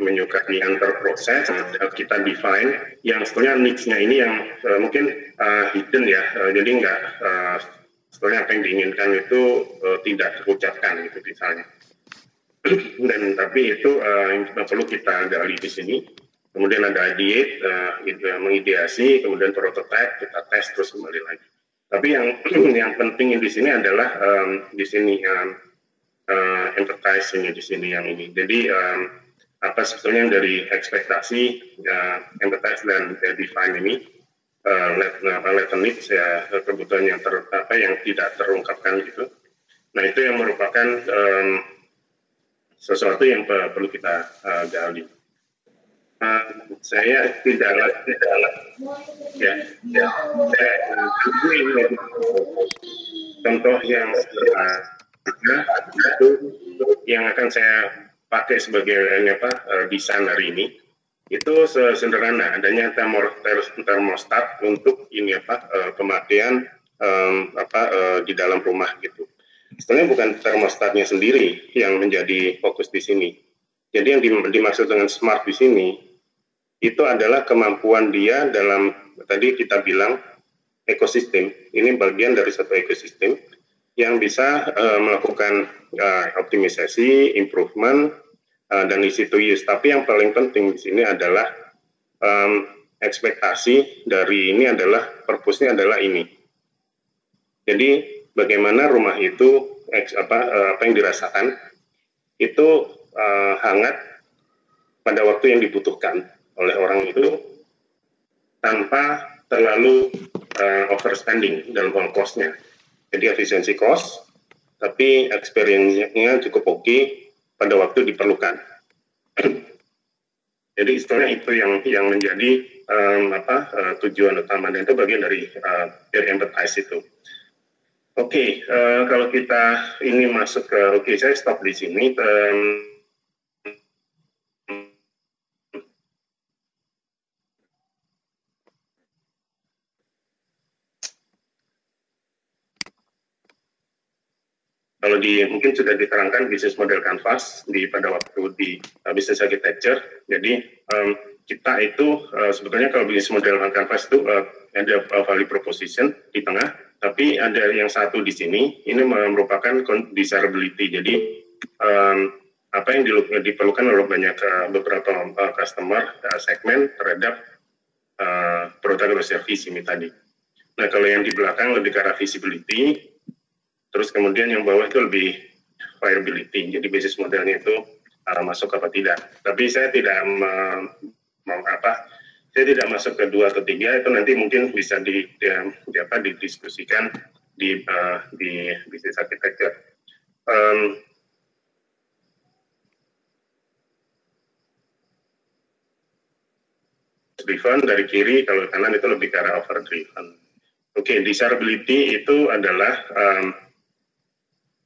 menyukai antar proses, kita define yang sebetulnya needs-nya ini yang mungkin hidden ya, jadi nggak sebetulnya apa yang diinginkan itu tidak terucapkan gitu misalnya. Dan tapi itu yang perlu kita gali di sini. Kemudian ada ideate, mengideasi, kemudian prototype, kita tes terus kembali lagi. Tapi yang penting di sini adalah di sini empathize ini di sini yang ini. Jadi apa sebetulnya dari ekspektasi, empathize dan define ini, let needs ya kebutuhan yang tidak terungkapkan gitu. Nah itu yang merupakan sesuatu yang perlu kita gali. Saya tidak ya contoh yang itu yang akan saya pakai sebagai desain hari ini itu sederhana, adanya termostat untuk ini pemakaian di dalam rumah gitu. Sebenarnya bukan termostatnya sendiri yang menjadi fokus di sini. Jadi yang dimaksud dengan smart di sini itu adalah kemampuan dia dalam, tadi kita bilang ekosistem, ini bagian dari satu ekosistem yang bisa melakukan optimisasi, improvement, dan easy to use. Tapi yang paling penting di sini adalah ekspektasi dari ini adalah, purpose-nya adalah ini. Jadi bagaimana rumah itu, apa yang dirasakan, itu hangat pada waktu yang dibutuhkan oleh orang itu tanpa terlalu overspending dalam hal cost-nya. Jadi efisiensi cost, tapi experience-nya cukup oke pada waktu diperlukan. Jadi istilahnya itu yang menjadi tujuan utama, dan itu bagian dari empathize itu. Oke, kalau kita ini masuk ke, saya stop di sini. Kalau mungkin sudah diterangkan bisnis model Canvas pada waktu di business architecture. Jadi kita itu sebetulnya kalau bisnis model Canvas itu ada value proposition di tengah, tapi ada yang satu di sini, ini merupakan desirability. Jadi apa yang diperlukan oleh beberapa customer segmen terhadap produk atau service ini tadi. Nah kalau yang di belakang lebih ke arah visibility. Terus kemudian yang bawah itu lebih viability, jadi bisnis modelnya itu masuk apa tidak. Tapi saya tidak saya tidak masuk ke 2 atau 3, itu nanti mungkin bisa didiskusikan di bisnis architecture. Driven dari kiri, kalau kanan itu lebih ke arah over driven. Oke, desirability itu adalah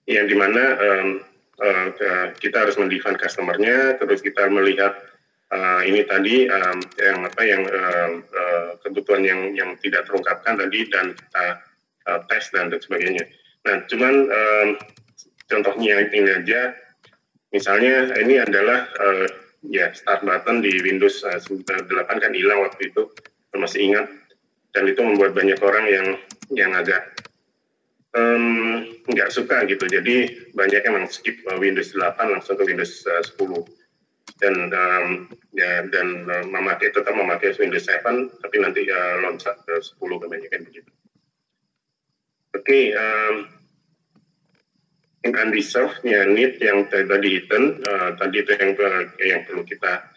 yang dimana kita harus mendefine customer-nya, terus kita melihat ini tadi yang kebutuhan yang tidak terungkapkan tadi, dan kita tes dan sebagainya. Nah, cuman contohnya ini aja, misalnya ini adalah start button di Windows 8 kan hilang waktu itu, masih ingat, dan itu membuat banyak orang yang agak nggak suka gitu, jadi banyak yang skip Windows 8 langsung ke Windows 10 dan tetap memakai Windows 7, tapi nanti loncat ke 10 kebanyakan begitu. Oke, undeserved-nya need yang tadi hidden, tadi itu yang perlu kita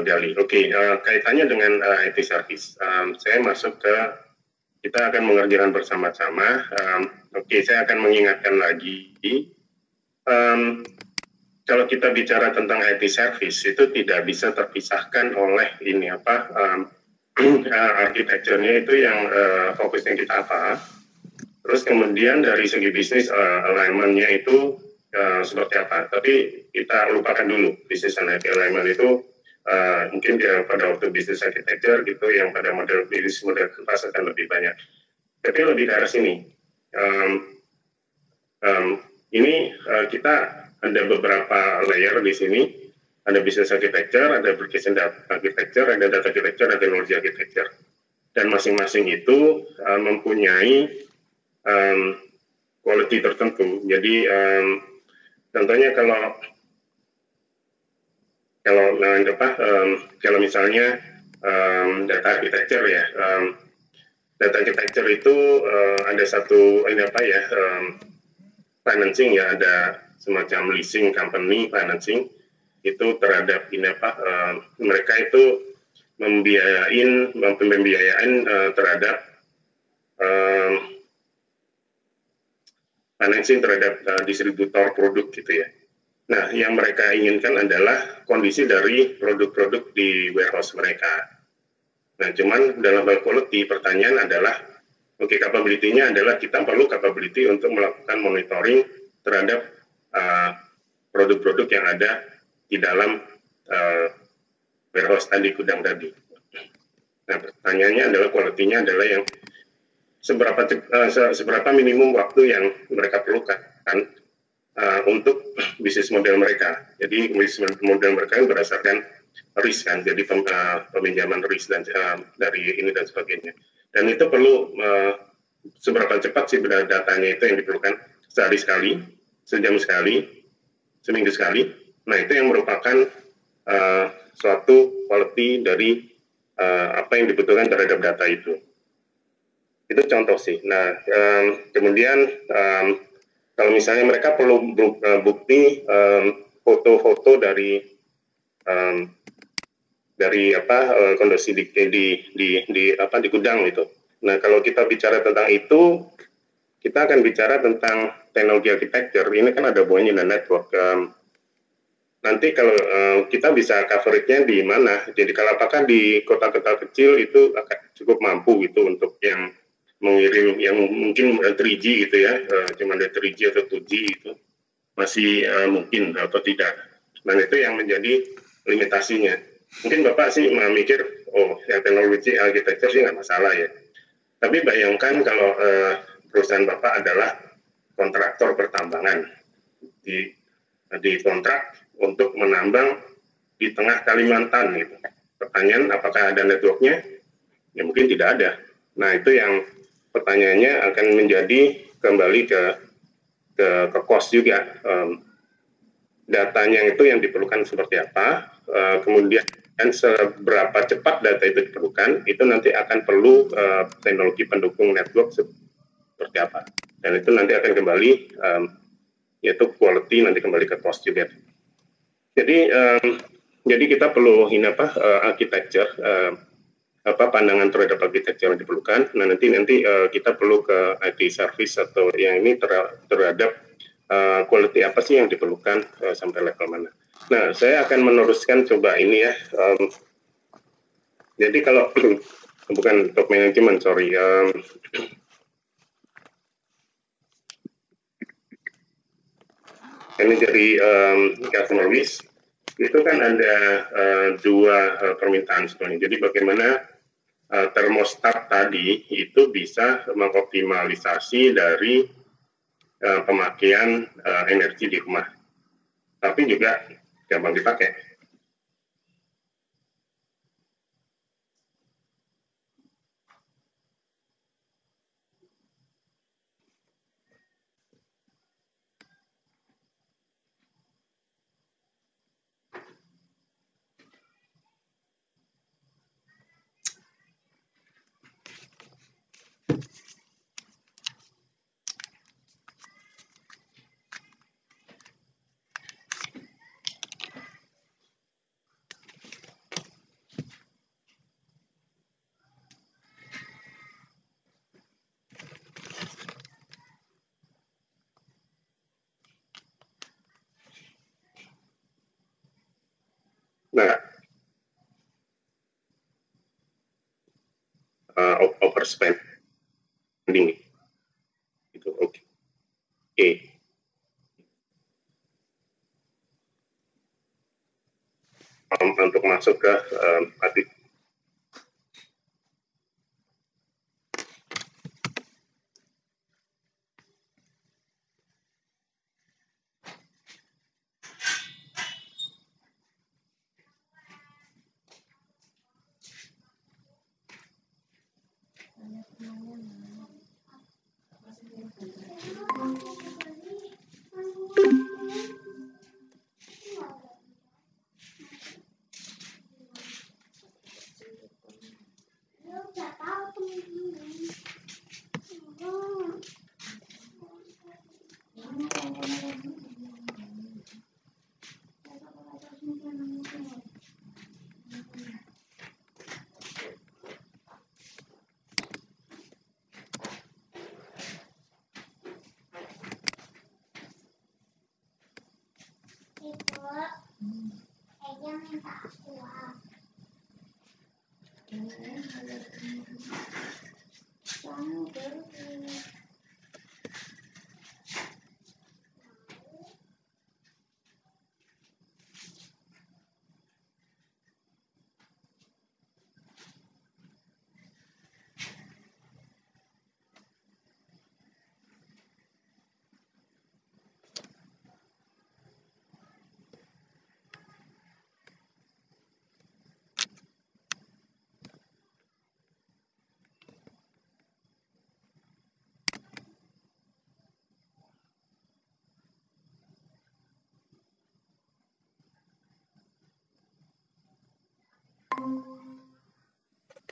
gali. Oke, kaitannya dengan IT service, saya masuk ke, kita akan mengerjakan bersama-sama. Oke, saya akan mengingatkan lagi, kalau kita bicara tentang IT service itu tidak bisa terpisahkan oleh ini arsitekturnya itu yang fokusnya kita apa. Terus kemudian dari segi bisnis alignment-nya itu seperti apa. Tapi kita lupakan dulu bisnis alignment itu. Mungkin pada waktu bisnis architecture gitu, yang pada bisnis model Canvas akan lebih banyak. Tapi lebih ke arah sini. Ini kita ada beberapa layer di sini. ada business architecture, ada application architecture, ada data architecture, ada technology architecture. Dan masing-masing itu mempunyai quality tertentu. Jadi contohnya kalau misalnya data architecture ya, data architecture itu ada satu financing ya, ada semacam leasing company financing itu terhadap mereka itu pembiayaan terhadap financing terhadap distributor produk gitu ya. Nah, yang mereka inginkan adalah kondisi dari produk-produk di warehouse mereka. Nah, cuman dalam hal quality, pertanyaan adalah, capability-nya adalah kita perlu capability untuk melakukan monitoring terhadap produk-produk yang ada di dalam warehouse tadi, gudang tadi. Nah, pertanyaannya adalah quality-nya adalah yang seberapa minimum waktu yang mereka perlukan untuk bisnis model mereka. Jadi bisnis model mereka berdasarkan risk kan, jadi peminjaman risk dan dari ini dan sebagainya. Dan itu perlu seberapa cepat sih datanya itu yang diperlukan, sehari sekali, sejam sekali, seminggu sekali. Nah, itu yang merupakan suatu quality dari apa yang dibutuhkan terhadap data itu. Itu contoh sih. Nah, kemudian kalau misalnya mereka perlu bukti foto-foto dari kondisi di gudang itu. Nah, kalau kita bicara tentang itu, kita akan bicara tentang teknologi architecture. Ini kan ada hubungannya dengan network. Nanti kalau kita bisa coverage-nya di mana? Jadi kalau apakah di kota-kota kecil itu akan cukup mampu gitu untuk yang mengirim yang mungkin 3G gitu ya, cuma ada 3G atau 2G itu masih mungkin atau tidak. Nah, itu yang menjadi limitasinya. Mungkin Bapak sih mikir, yang teknologi architecture sih nggak masalah ya. Tapi bayangkan kalau perusahaan Bapak adalah kontraktor pertambangan, di kontrak untuk menambang di tengah Kalimantan gitu. Pertanyaan, apakah ada networknya? Ya mungkin tidak ada. Nah, itu yang pertanyaannya akan menjadi kembali ke cost juga. Datanya itu yang diperlukan seperti apa, kemudian seberapa cepat data itu diperlukan, itu nanti akan perlu teknologi pendukung network seperti apa. Dan itu nanti akan kembali, yaitu quality nanti kembali ke cost juga. Jadi kita perlu architecture, pandangan terhadap architecture yang diperlukan. Nah, nanti kita perlu ke IT service atau yang ini terhadap quality apa sih yang diperlukan sampai level mana. Nah, saya akan meneruskan coba ini ya. Jadi kalau bukan top management, sorry. Ini dari customer wish. Itu kan ada dua permintaan sebenarnya. Jadi bagaimana termostat tadi itu bisa mengoptimalisasi dari pemakaian energi di rumah, tapi juga gampang dipakai. Nah, overspending itu oke. Untuk masuk ke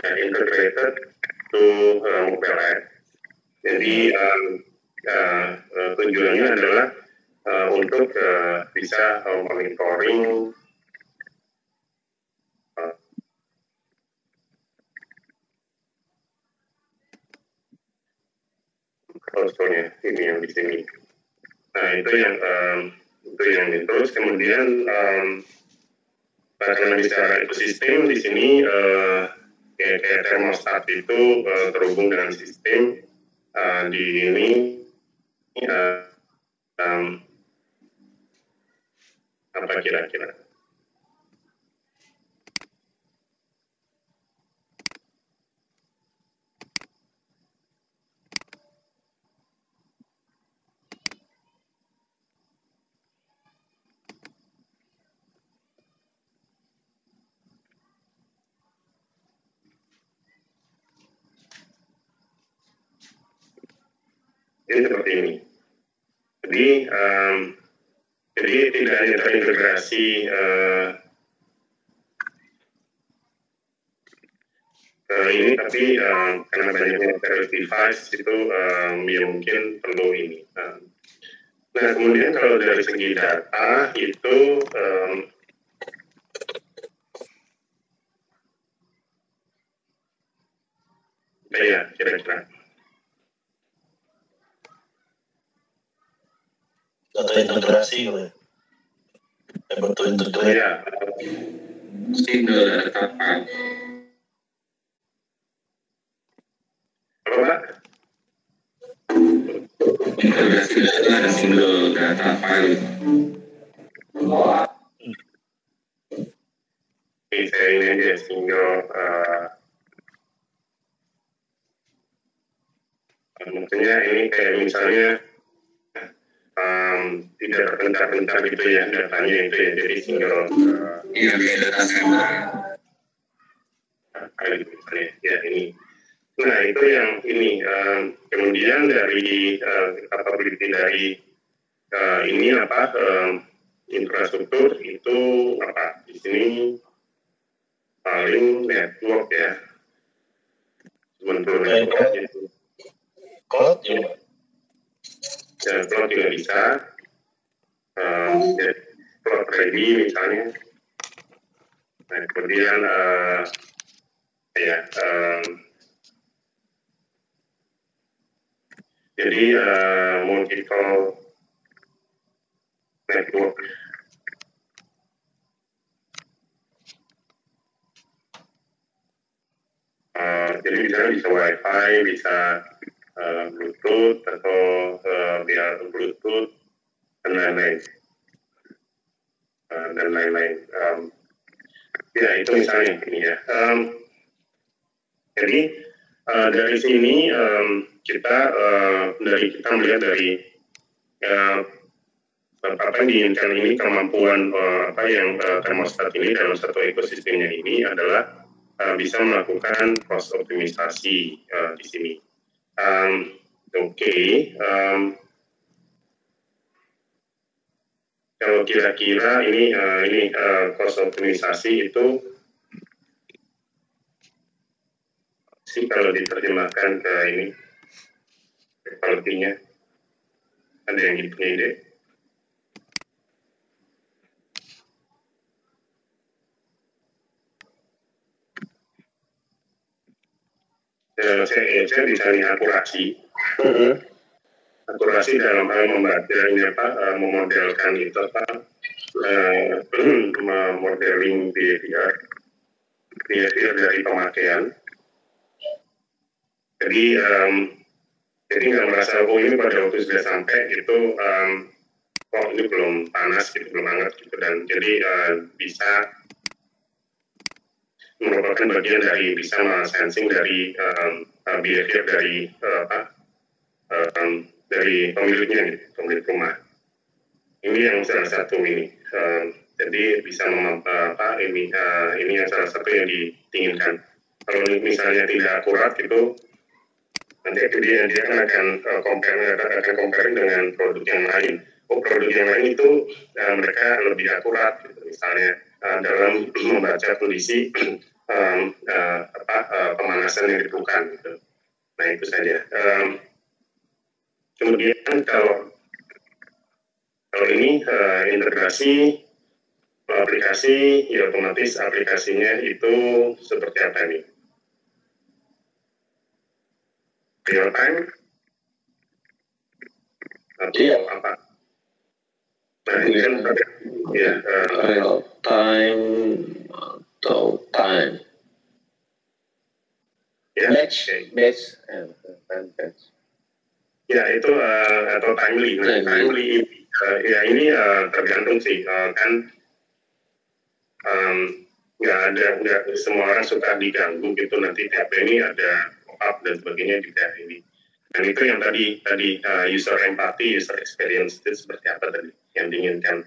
Integrated to mobile app. Jadi tujuannya adalah untuk bisa monitoring contohnya ini yang di sini. Nah itu yang terus kemudian karena bicara ekosistem di sini kayak termostat itu terhubung dengan sistem di ini apa kira-kira? Jadi seperti ini. Jadi tidak hanya terintegrasi ini, tapi karena banyaknya device itu ya mungkin perlu ini. Nah kemudian kalau dari segi data itu ya kira-kira. Data integrasi ya. Bentuk integrasi. Ya. Single data file. Apa Pak? Integrasi data dan single data file. Saya ini aja single maksudnya ini kayak misalnya tidak terpencar-pencar gitu ya datanya itu ya, jadi single kayak data center misalnya ya ini. Nah itu yang ini kemudian dari capability dari ini apa infrastruktur itu apa di sini paling network ya, menurut network itu cloud ya. Cloud juga bisa, cloud ready misalnya. Nah kemudian jadi multiple network. Jadi misalnya bisa WiFi, bisa Bluetooth atau via Bluetooth dan lain-lain. Ya itu misalnya ini ya. Jadi dari sini kita melihat dari apa yang diinginkan ini kemampuan apa yang termostat ini dalam satu ekosistemnya ini adalah bisa melakukan cost optimisasi di sini. Kalau kira-kira ini cost optimisasi itu sih kalau diterjemahkan ke ini quality-nya ada yang punya ide? Saya bisa akurasi. Akurasi dalam hal membaca ini apa, memodelkan itu apa modeling behavior dari pemakaian. Jadi nggak merasa ini pada waktu sudah sampai gitu, kok ini belum panas gitu, belum hangat gitu, dan jadi bisa merupakan bagian dari bisa sensing dari behavior dari pemiliknya gitu, pemilik rumah. Ini yang salah satu ini. Jadi bisa ini yang salah satu yang diinginkan. Kalau misalnya tidak akurat itu, nanti dia akan compare dengan produk yang lain. Produk yang lain itu mereka lebih akurat, gitu. Misalnya dalam membaca kondisi pemanasan yang diperlukan. Gitu. Nah itu saja. Kemudian kalau ini integrasi aplikasi, ya otomatis aplikasinya itu seperti apa nih? Real time atau apa? Nah ini kan ya real time atau time. Ya, batch. Ya itu atau timely. Nah, timely ya ini tergantung sih kan nggak semua orang suka diganggu gitu, nanti tiap ini ada pop-up dan sebagainya juga ini. Dan itu yang tadi user empathy, user experience itu seperti apa tadi yang diinginkan.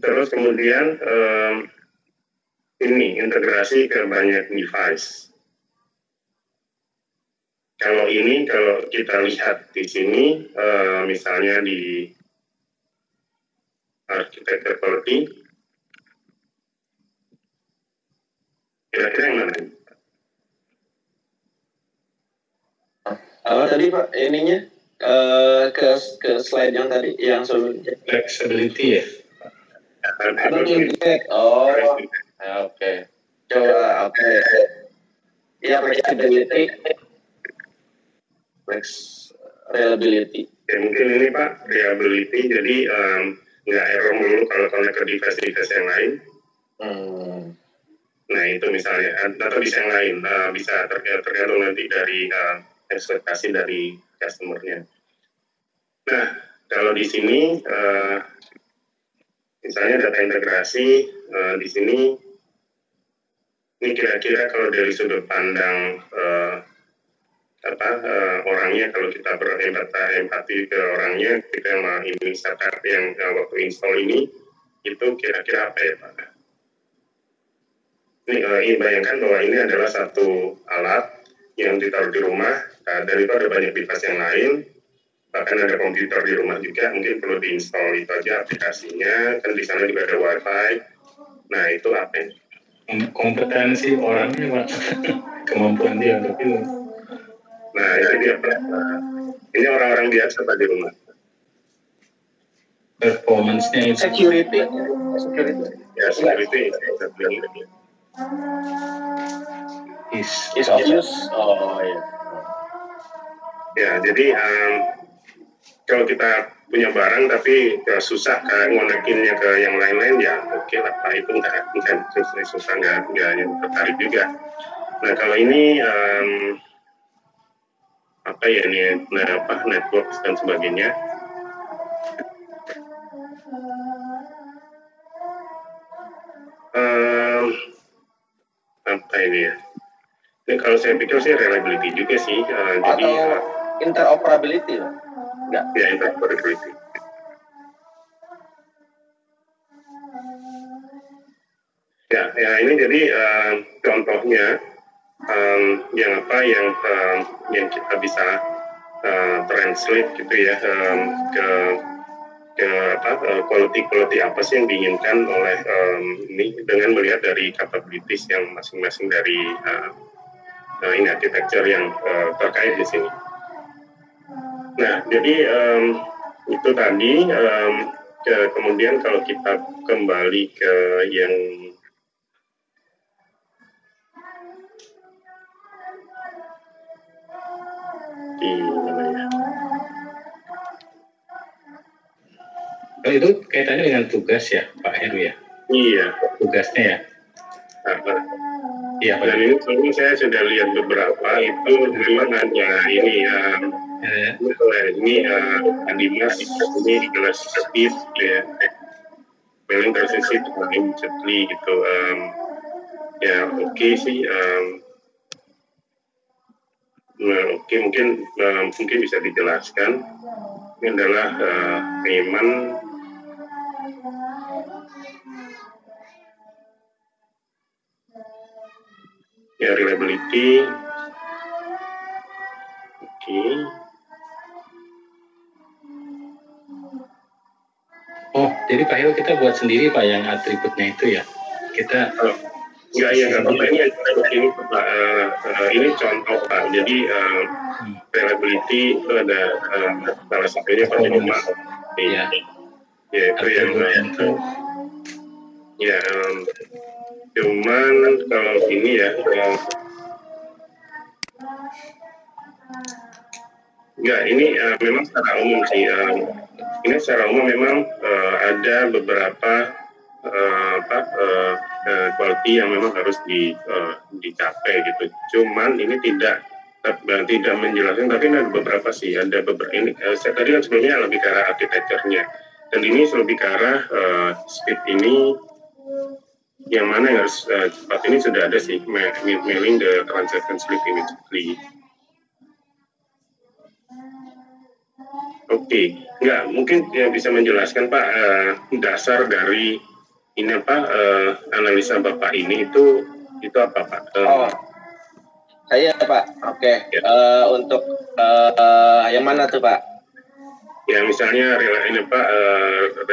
Terus kemudian ini integrasi ke banyak device. Kalau kita lihat di sini, misalnya di arsitektur quality, kira-kira yang mana? Apa tadi Pak ininya? Ke slide yang tadi yang sebelumnya. Flexibility ya. Oke. Coba Ya, flexibility. Reliability. Ya, mungkin ini Pak, reliability, jadi nggak error mulu kalau connect ke device yang lain. Nah itu misalnya, atau bisa yang lain, bisa tergantung nanti dari ekspektasi dari customer-nya. Nah kalau di sini, misalnya data integrasi, di sini, ini kira-kira kalau dari sudut pandang orangnya, kalau kita berempati ke orangnya, kita yang ini startup yang waktu install ini, itu kira-kira apa ya Pak? Ini bayangkan bahwa ini adalah satu alat yang ditaruh di rumah, dan itu ada banyak device yang lain, bahkan ada komputer di rumah juga, mungkin perlu diinstal itu aja aplikasinya, kan di sana juga ada wifi. Nah itu apa ya? Kompetensi orangnya Pak, kemampuan dia untuk itu. Nah itu dia Pak. Ini orang-orang biasa Pak di rumah. Performance-nya itu. Security. Ya security bisa bilang lebih. Is of use. Oh ya. Ya jadi kalau kita punya barang tapi susah ngonekinnya ke yang lain-lain, ya oke lah Pak, itu nggak susah, nggak tertarik juga. Nah kalau ini apa ya nih, network dan sebagainya. Apa ini ya? Ini kalau saya pikir sih reliability juga sih. Jadi interoperability lah. Enggak. Ya interoperability. Ya ini jadi contohnya yang kita bisa translate gitu ya ke quality apa sih yang diinginkan oleh ini dengan melihat dari capabilities yang masing-masing dari ini architecture yang terkait di sini. Nah jadi itu tadi kemudian kalau kita kembali ke yang di mana ya? itu kaitannya dengan tugas ya Pak Heru ya? Iya. Tugasnya ya? Iya Pak. Dan ini saya sudah lihat beberapa itu memang ada ini Dimas ini kelas speed ya, paling tersisih immediately gitu. Ya oke sih. Oke, mungkin bisa dijelaskan. Ini adalah payment ya, reliability. Oke. Oh, jadi Pak Heru kita buat sendiri Pak yang atributnya itu ya? Kita Enggak apa-apa, ini contoh Pak. Jadi reliability itu ada salah satunya Pak Noma. Ya. Ya itu yang ya. Cuman kalau ini ya, enggak, ini memang secara umum sih. Ini secara umum memang ada beberapa quality yang memang harus dicapai gitu. Cuman ini tidak menjelaskan, tapi ada beberapa sih. Ada beberapa ini. Saya tadi kan sebelumnya lebih ke arah architecture-nya, dan ini lebih ke arah speed ini. Yang mana yang harus cepat ini sudah ada sih, mailing the transaction slip immediately. Oke, nggak mungkin yang bisa menjelaskan Pak dasar dari ini apa analisa Bapak ini itu apa Pak? Saya Pak, oke. Ya. Untuk yang mana tuh Pak? Ya misalnya ini Pak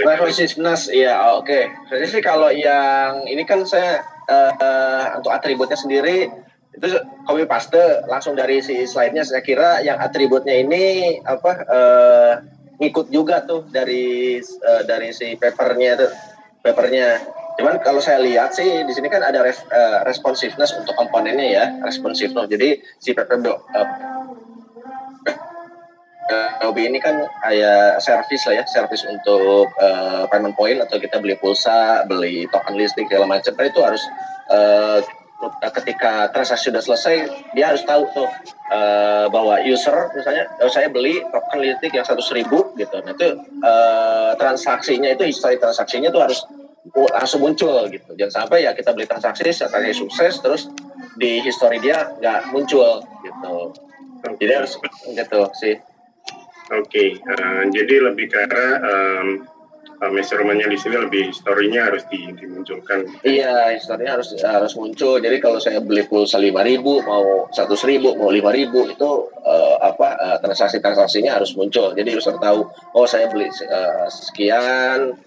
responsiveness, ya oke. Jadi sih kalau yang ini kan saya untuk atributnya sendiri itu copy paste langsung dari si slide-nya. Saya kira yang atributnya ini ngikut juga tuh dari si papernya. Cuman kalau saya lihat sih di sini kan ada responsiveness untuk komponennya ya, responsiveness. Jadi si paper OB ini kan kayak service lah ya, service untuk payment point atau kita beli pulsa, beli token listrik segala macam. Nah, itu harus ketika transaksi sudah selesai, dia harus tahu tuh bahwa user misalnya saya beli token listrik yang 100.000 gitu. Nah itu transaksinya itu histori transaksinya tuh harus langsung muncul gitu. Jangan sampai ya kita beli transaksi setelah sukses terus di histori dia nggak muncul gitu. Jadi harus gitu sih. Oke, jadi lebih ke arah measurement-nya di sini lebih historinya harus dimunculkan. Iya, historinya harus muncul. Jadi kalau saya beli pulsa 5.000, mau 100.000, mau 5.000 itu transaksinya harus muncul. Jadi user tahu, oh saya beli sekian,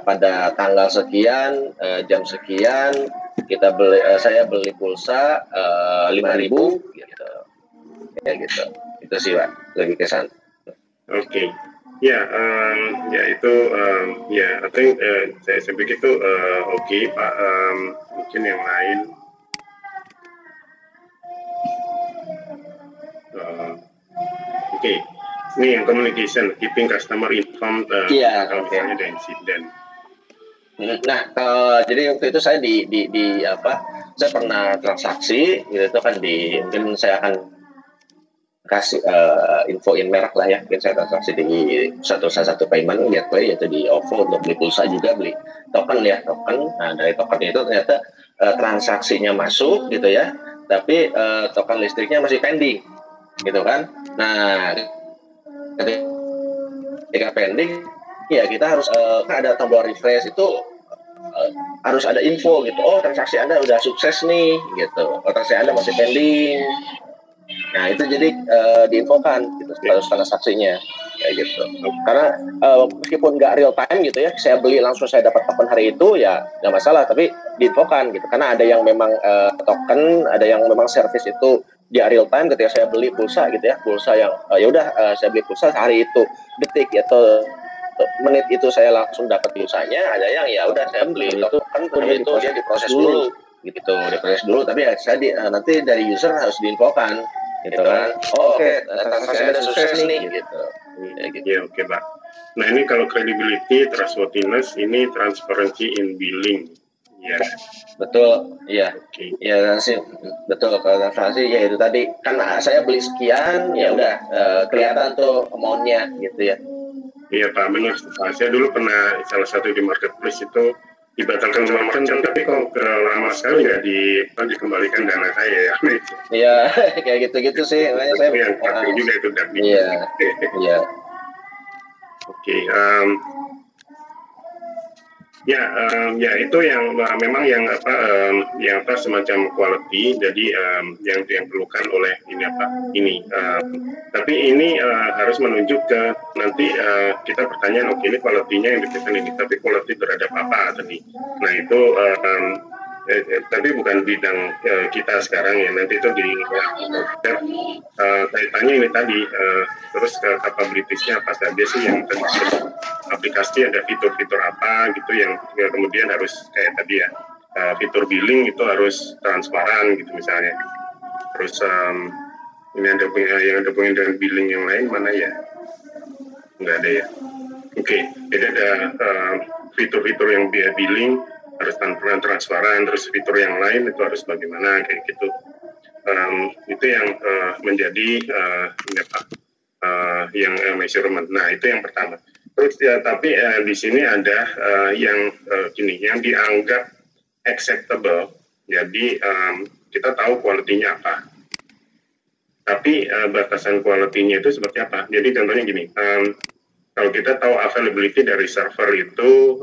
pada tanggal sekian, jam sekian, saya beli pulsa 5.000 gitu. Ya gitu. Itu sih Pak, lebih ke sana. Oke. Ya, itu ya, saya pikir itu oke Pak. Mungkin yang lain. Oke. Ini yang communication, keeping customer informed kalau misalnya ada insiden. Nah, jadi waktu itu saya saya pernah transaksi gitu kan mungkin saya akan kasih infoin merek lah ya, mungkin saya transaksi di salah satu payment gateway yaitu di OVO untuk beli pulsa juga, beli token. Nah dari token itu ternyata transaksinya masuk gitu ya, tapi token listriknya masih pending gitu kan. Nah ketika pending ya kita harus ada tombol refresh itu harus ada info gitu, oh transaksi Anda udah sukses nih gitu, transaksi Anda masih pending. Nah itu jadi diinfokan gitu status transaksinya kayak gitu. Karena meskipun nggak real time gitu ya, saya beli langsung saya dapat token hari itu ya nggak masalah, tapi diinfokan gitu. Karena ada yang memang token, ada yang memang service itu dia real time ketika saya beli pulsa gitu ya, pulsa yang saya beli pulsa hari itu detik atau menit itu saya langsung dapat pulsanya. Ada yang ya udah saya beli token itu dia diproses dulu. Gitu, diproses dulu, tapi ya nanti dari user harus diinfokan gitu kan. Oh, oke, transaksi Anda sukses nih gitu. Ya, oke Pak. Nah ini kalau credibility, trustworthiness, ini transparency in billing. Ya. Betul, iya. Oke. Ya sih, betul. Kalau transparansi ya itu tadi kan saya beli sekian, ya udah kelihatan tuh amount-nya gitu ya. Iya Pak, benar. Saya dulu pernah salah satu di marketplace itu dibatalkan sama merchant, tapi kok lama sekali nggak dikembalikan dana saya ya. Iya, kayak gitu-gitu sih. Makanya saya yang juga itu dari. Iya, iya. Oke, ya itu yang memang yang semacam quality, jadi yang diperlukan oleh ini. Tapi ini harus menunjuk ke nanti kita pertanyaan, oke ini quality-nya yang diberikan ini, tapi quality terhadap apa tadi? Nah itu tapi bukan bidang kita sekarang ya, nanti itu di kaitannya ini tadi terus ke capabilities-nya apa saja sih yang aplikasi ada fitur-fitur apa gitu yang kemudian harus kayak tadi ya fitur billing itu harus transparan gitu misalnya. Terus ini ada punya dengan billing yang lain mana ya? Nggak ada ya. Oke, jadi ada fitur-fitur yang biaya billing harus transparan, terus fitur yang lain itu harus bagaimana kayak gitu. Itu yang menjadi yang measurement. Nah itu yang pertama. Terus ya, tapi di sini ada yang yang dianggap acceptable. Jadi kita tahu quality-nya apa. Tapi batasan quality-nya itu seperti apa? Jadi contohnya gini, kalau kita tahu availability dari server itu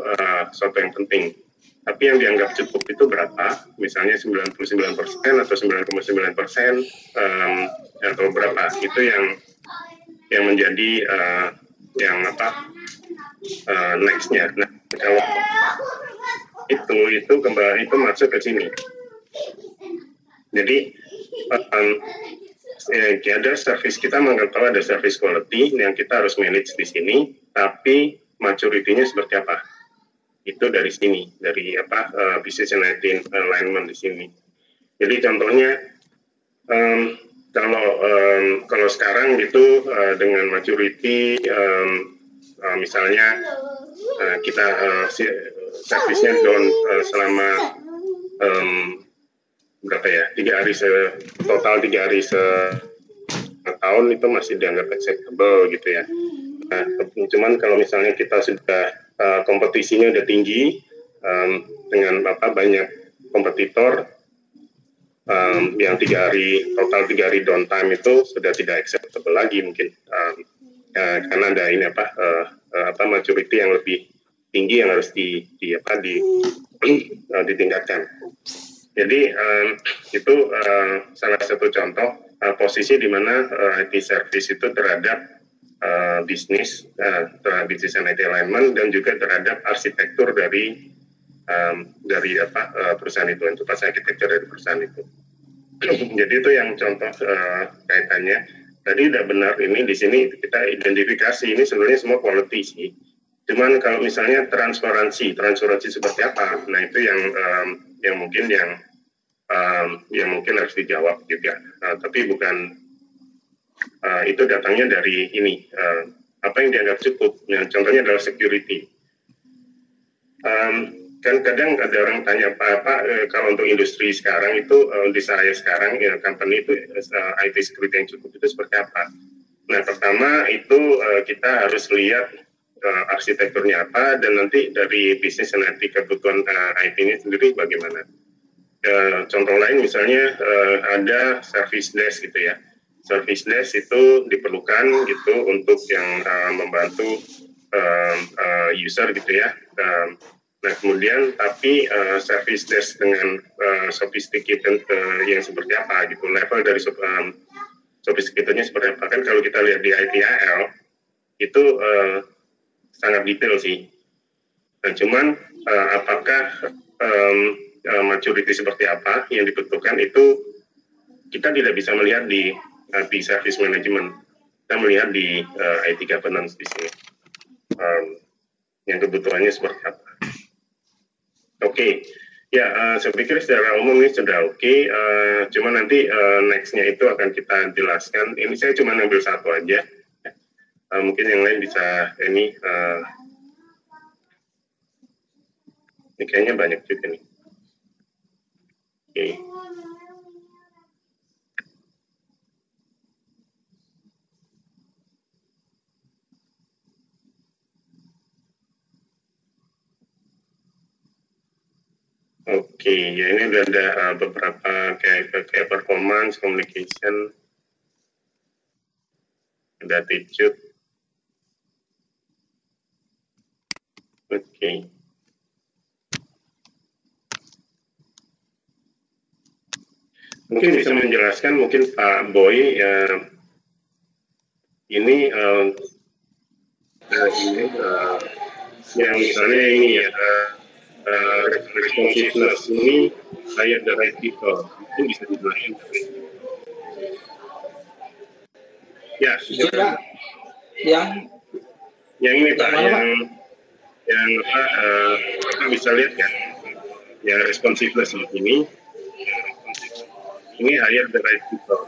sesuatu yang penting. Tapi yang dianggap cukup itu berapa? Misalnya 99% atau 9,9% atau berapa? Itu yang menjadi next-nya. Nah, kalau itu kembali itu masuk ke sini. Jadi ada service, kita menganggap tahu ada service quality yang kita harus manage di sini, tapi maturity-nya seperti apa? Itu dari sini, dari business alignment di sini. Jadi contohnya kalau sekarang gitu dengan maturity misalnya kita servisnya down selama berapa ya 3 hari total 3 hari setahun itu masih dianggap acceptable gitu ya. Nah, cuman kalau misalnya kita sudah kompetisinya udah tinggi dengan banyak kompetitor yang 3 hari total 3 hari downtime itu sudah tidak acceptable lagi mungkin karena ada ini maturity yang lebih tinggi yang harus ditingkatkan. Jadi itu salah satu contoh posisi di mana IT service itu terhadap bisnis and IT alignment dan juga terhadap arsitektur dari perusahaan itu, enterprise architecture dari perusahaan itu. Jadi itu yang contoh kaitannya. Tadi udah benar ini di sini kita identifikasi ini sebenarnya semua quality sih. Cuman kalau misalnya transparansi seperti apa? Nah itu yang mungkin harus dijawab juga. Tapi bukan itu datangnya dari ini apa yang dianggap cukup. Nah, contohnya adalah security. Kan kadang ada orang tanya kalau untuk industri sekarang itu di saya sekarang ya company itu IT security yang cukup itu seperti apa? Nah pertama itu kita harus lihat arsitekturnya apa dan nanti dari bisnis dan IT kebutuhan IT ini sendiri bagaimana. Contoh lain misalnya ada service desk gitu ya. Service desk itu diperlukan gitu untuk yang membantu user gitu ya. Nah kemudian tapi service desk dengan sophisticated yang seperti apa gitu, level dari sophisticatednya seperti apa, kan kalau kita lihat di ITIL itu sangat detail sih. Nah cuman apakah maturity seperti apa yang dibutuhkan itu kita tidak bisa melihat di service management, kita melihat di IT governance di sini yang kebutuhannya seperti apa. Oke, ya saya pikir secara umum ini sudah oke. Cuma nanti next-nya itu akan kita jelaskan. Ini saya cuma ambil satu aja. mungkin yang lain bisa ini kayaknya banyak juga nih. Oke. Oke, ya ini udah ada beberapa kayak performance, communication, ada attitude. Oke. Mungkin bisa menjelaskan mungkin Pak Boy ini yang misalnya ini ya responsiveness ini hire the right people, itu bisa dijelaskan. Ya, yang ini Pak, yang apa bisa lihat kan, yang responsiveness ini hire the right people.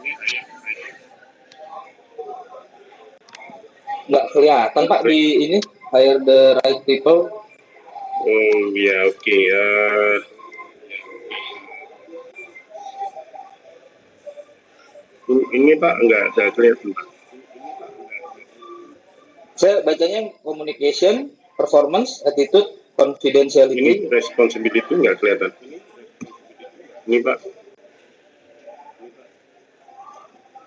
Nggak kelihatan Pak di ini hire the right people. Oh ya, oke. Ini Pak nggak ada kelihatan Pak. Saya bacanya communication, performance, attitude, confidentiality. Ini responsibility nggak kelihatan. Ini Pak.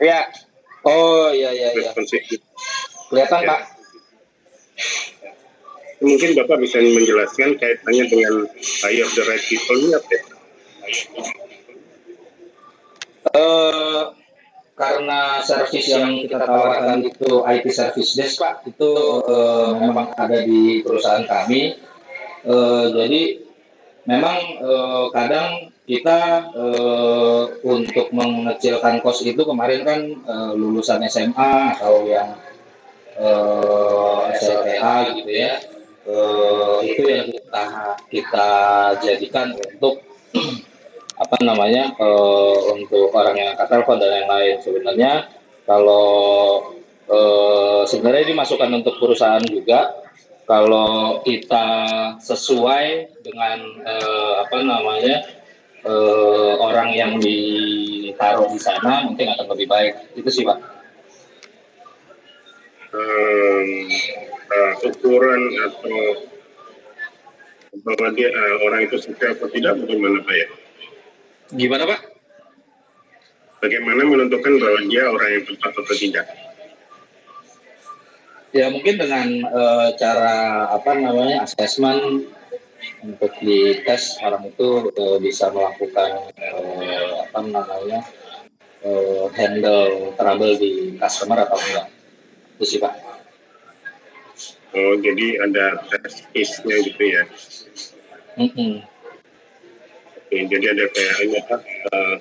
Ya. Oh iya. Kelihatan ya. Pak. Mungkin Bapak bisa menjelaskan kaitannya dengan hire the right people ini apa ya? Karena service yang kita tawarkan itu IT service desk Pak, itu memang ada di perusahaan kami. Jadi memang kadang kita untuk mengecilkan kos itu kemarin kan lulusan SMA atau yang SLTA gitu ya, itu yang kita jadikan untuk apa namanya untuk orang yang angkat telepon dan yang lain. Sebenarnya kalau sebenarnya ini masukan untuk perusahaan juga. Kalau kita sesuai dengan apa namanya orang yang ditaruh di sana mungkin akan lebih baik. Itu sih Pak. Ukuran atau bahwa dia orang itu suka atau tidak, bagaimana Pak ya? Gimana Pak? Bagaimana menentukan bahwa dia orang yang tepat atau tidak? Ya mungkin dengan cara apa namanya asesmen untuk dites orang itu bisa melakukan apa namanya handle trouble di customer atau enggak. Itu sih Pak. Oh jadi ada test case-nya gitu ya? Oke, jadi ada kayak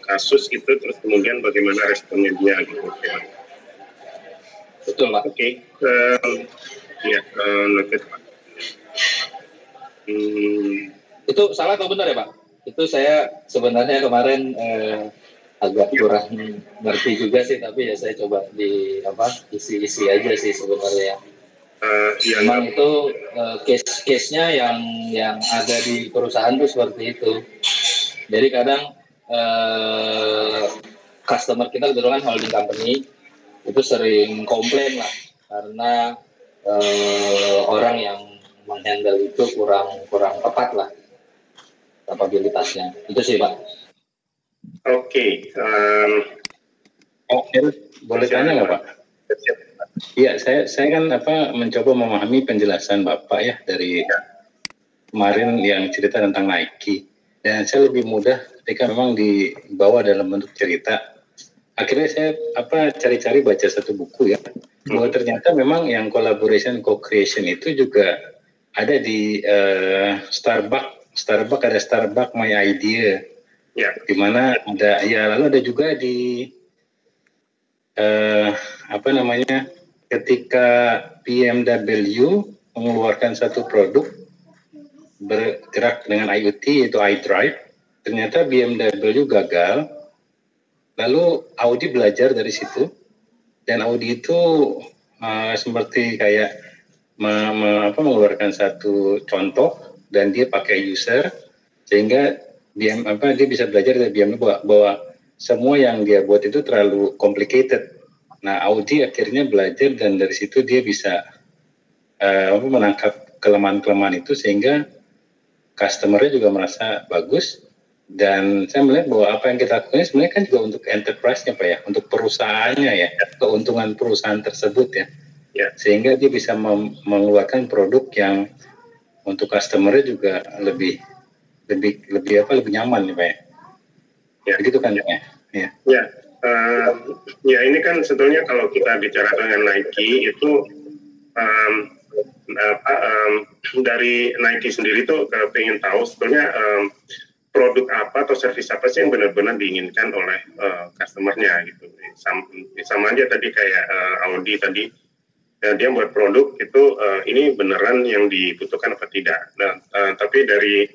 kasus gitu, terus kemudian bagaimana responnya dia gitu. Ya. Betul Pak. Oke, ya, noted Pak. Itu salah atau benar ya Pak? Itu saya sebenarnya kemarin agak kurang ngerti juga sih, tapi ya saya coba di isi-isi aja sih sebenarnya. Memang itu case-nya yang ada di perusahaan tuh seperti itu. Jadi kadang customer kita kebetulan holding company itu sering komplain lah karena orang yang menghandle itu kurang tepat lah kapabilitasnya. Itu sih Pak. Oke. Boleh tanya nggak Pak? Iya, saya kan mencoba memahami penjelasan Bapak ya dari kemarin yang cerita tentang Nike. Dan saya lebih mudah ketika memang dibawa dalam bentuk cerita. Akhirnya saya cari-cari baca satu buku ya, bahwa ternyata memang yang collaboration co-creation itu juga ada di Starbucks ada Starbucks My Idea, di mana ada lalu ada juga di ketika BMW mengeluarkan satu produk bergerak dengan IoT yaitu iDrive, ternyata BMW gagal, lalu Audi belajar dari situ dan Audi itu seperti kayak mengeluarkan satu contoh dan dia pakai user sehingga dia bisa belajar dari dia bahwa semua yang dia buat itu terlalu complicated. Nah, Audi akhirnya belajar dan dari situ dia bisa menangkap kelemahan-kelemahan itu sehingga customer-nya juga merasa bagus. Dan saya melihat bahwa apa yang kita lakukan sebenarnya kan juga untuk enterprise-nya Pak ya, untuk perusahaannya ya, keuntungan perusahaan tersebut ya. Sehingga dia bisa mengeluarkan produk yang untuk customer-nya juga lebih nyaman nih Pak ya. Begitu kan ya? Ya ini kan sebetulnya kalau kita bicara dengan Nike itu dari Nike sendiri tuh pengen tahu sebetulnya produk apa atau servis apa sih yang benar-benar diinginkan oleh customer-nya gitu. Sama aja tadi kayak Audi tadi. Dia buat produk itu ini beneran yang dibutuhkan apa tidak. Nah, tapi dari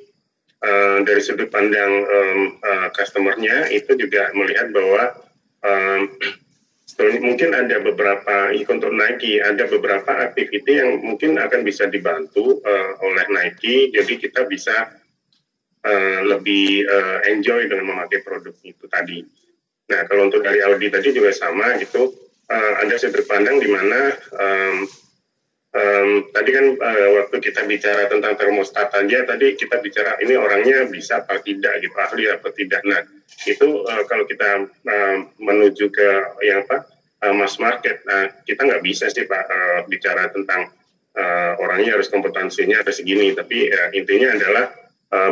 sudut pandang customer-nya itu juga melihat bahwa mungkin ada beberapa untuk Nike ada beberapa activity yang mungkin akan bisa dibantu oleh Nike. Jadi kita bisa lebih enjoy dengan memakai produk itu tadi. Nah, kalau untuk dari Audi tadi juga sama gitu. Ada sudut pandang di mana tadi kan waktu kita bicara tentang termostat aja tadi kita bicara ini orangnya bisa apa tidak gitu, ahli apa tidak. Nah itu kalau kita menuju ke yang mass market, kita nggak bisa sih Pak bicara tentang orangnya harus kompetensinya ada segini, tapi intinya adalah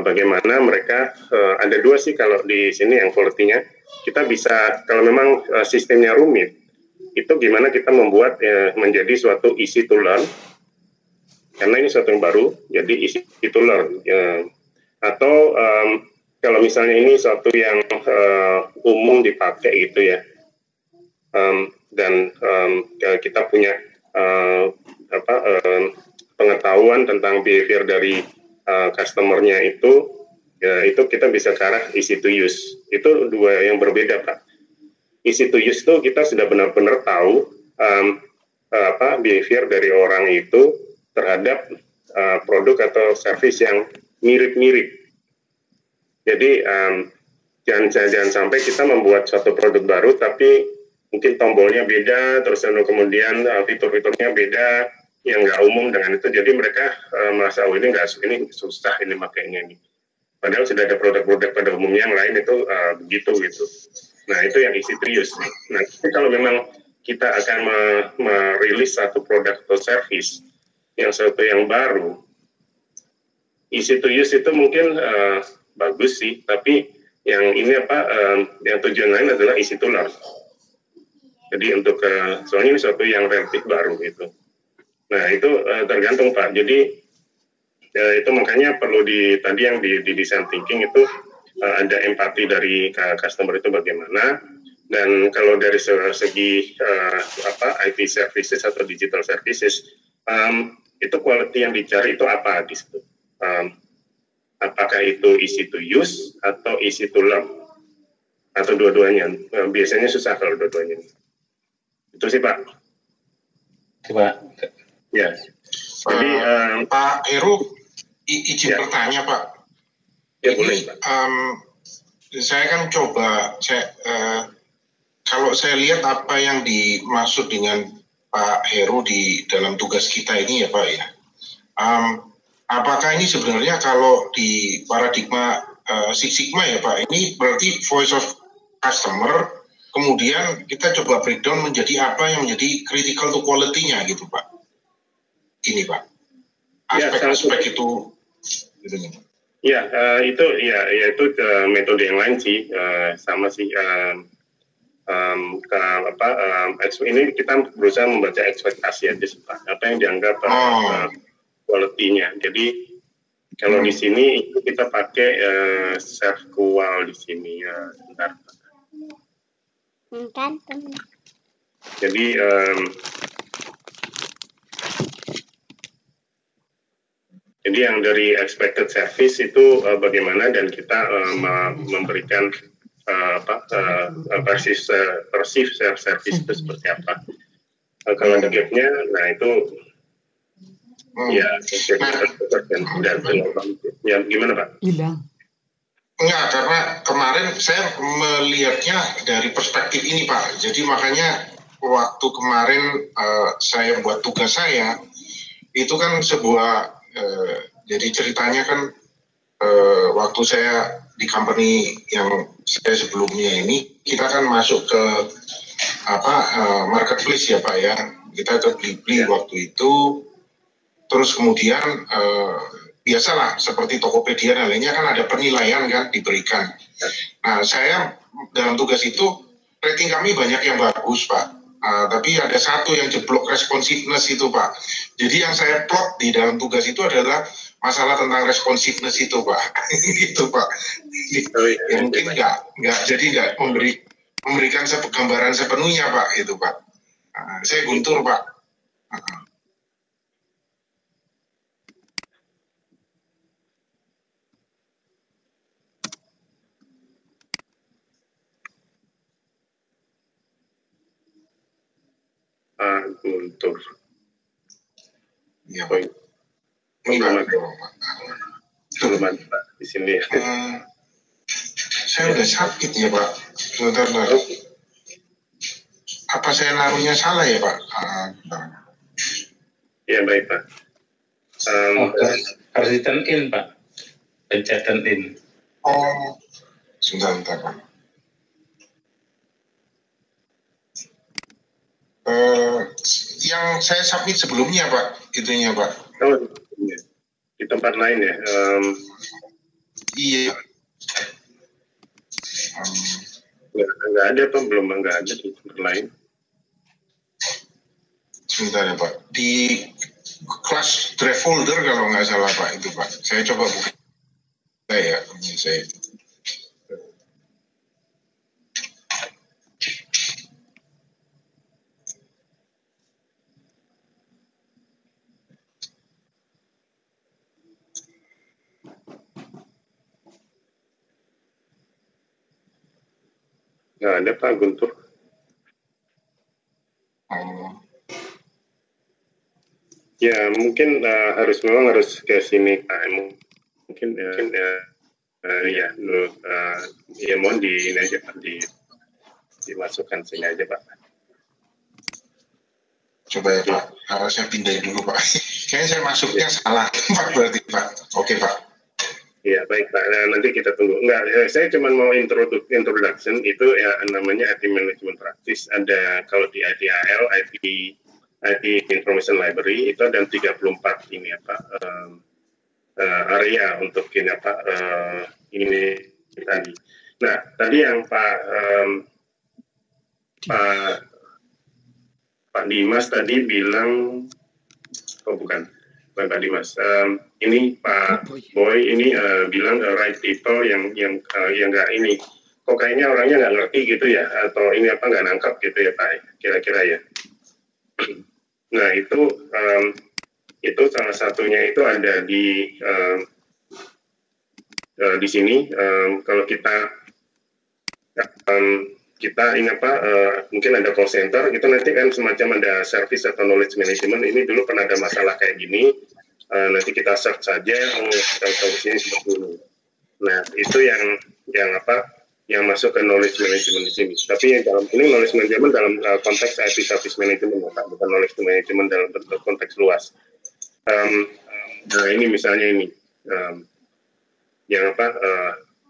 bagaimana mereka ada dua sih kalau di sini yang quality-nya kita bisa kalau memang sistemnya rumit itu gimana kita membuat menjadi suatu easy to learn karena ini suatu yang baru jadi easy to learn atau kalau misalnya ini suatu yang umum dipakai gitu ya dan kita punya pengetahuan tentang behavior dari customer-nya itu kita bisa ke arah easy to use. Itu dua yang berbeda Pak. Easy to use itu kita sudah benar-benar tahu behavior dari orang itu terhadap produk atau service yang mirip-mirip. Jadi jangan sampai kita membuat suatu produk baru tapi mungkin tombolnya beda, terus kemudian fitur-fiturnya beda yang nggak umum dengan itu. Jadi mereka merasa oh ini susah ini makainya ini. Padahal sudah ada produk-produk pada umumnya yang lain itu begitu gitu. Nah itu yang easy to use. Nah kalau memang kita akan merilis satu produk atau service yang suatu yang baru, easy to use itu mungkin bagus sih, tapi yang ini yang tujuan lain adalah easy to learn. Jadi untuk soalnya ini suatu yang relatif baru gitu. Nah itu tergantung Pak. Jadi itu makanya perlu tadi yang di design thinking itu ada empati dari customer itu bagaimana, dan kalau dari segi IT services atau digital services itu quality yang dicari itu apa di situ, apakah itu easy to use atau easy to learn atau dua-duanya. Biasanya susah kalau dua-duanya. Itu sih Pak. Ya. Jadi Pak Heru izin bertanya Pak. Ya, ini boleh, Pak. Saya kan coba kalau saya lihat apa yang dimaksud dengan Pak Heru di dalam tugas kita ini ya Pak ya, apakah ini sebenarnya kalau di paradigma Six Sigma ya Pak, ini berarti voice of customer, kemudian kita coba breakdown menjadi apa yang menjadi critical to quality-nya gitu Pak. Ini Pak, aspek-aspek itu gitu nih. Ya, itu metode yang lain sih, sama sih. Ini kita berusaha membaca ekspektasi aja sih Pak, apa yang dianggap quality-nya. Jadi kalau di sini kita pakai serve qual di sini ya, sebentar. Jadi yang dari expected service itu bagaimana, dan kita memberikan perceived service itu seperti apa. Kalau ada gapnya, nah itu ya ya gimana Pak? Hilang. Enggak, karena kemarin saya melihatnya dari perspektif ini Pak. Jadi makanya waktu kemarin saya buat tugas saya, itu kan sebuah, jadi ceritanya kan waktu saya di company yang saya sebelumnya ini, kita kan masuk ke marketplace ya Pak ya. Kita ke Blibli waktu itu, terus kemudian biasalah seperti Tokopedia dan lainnya kan ada penilaian kan diberikan. Nah saya dalam tugas itu rating kami banyak yang bagus Pak, tapi ada satu yang jeblok responsiveness itu Pak. Jadi yang saya plot di dalam tugas itu adalah masalah tentang responsiveness itu Pak. Gitu Pak. Ya, mungkin nggak memberikan gambaran sepenuhnya Pak itu Pak. Saya guntur Pak. Guntur. Iya Pak. Belum ada Pak di sini. Saya udah sakit ya Pak. Sebentar. Apa saya naruhnya salah ya Pak? Ya baik Pak. Harus di turn in Pak. Pencet turn in. Oh, sebentar Pak. Yang saya submit sebelumnya Pak, itunya Pak. Oh, di tempat lain ya. Iya. Nggak ada Pak, belum nggak ada di tempat lain. Sebentar ya Pak. Di kelas draft folder kalau nggak salah Pak itu Pak. Saya coba buka ya. Saya. Nggak ada Pak Guntur. Ya mungkin memang harus ke sini Pak. Mungkin ya mohon di ini aja Pak, dimasukkan sini aja Pak. Coba ya Pak, harus saya pindahin dulu Pak. Kayaknya saya masuknya salah Pak berarti Pak. Oke Pak. Ya baik Pak, nanti kita tunggu. Saya cuma mau introduction itu ya namanya IT Management Practice. Ada kalau di ITIL, IT Information Library itu ada 34 ini apa area untuk ini apa ini tadi. Nah tadi yang Pak Dimas tadi bilang, oh bukan. Pak Dimas, ini Pak Boy ini bilang right people yang nggak ini, kok kayaknya orangnya nggak ngerti gitu ya, atau ini apa nggak nangkap gitu ya Pak, kira-kira ya. Nah itu salah satunya itu ada di sini. Kalau kita ini apa mungkin ada call center itu nanti kan semacam ada service atau knowledge management. Ini dulu pernah ada masalah kayak gini, nanti kita search saja solusinya seperti ini. Nah itu yang masuk ke knowledge management di sini. Tapi yang dalam ini knowledge management dalam konteks IT service management bukan knowledge management dalam bentuk konteks luas. Nah ini misalnya ini yang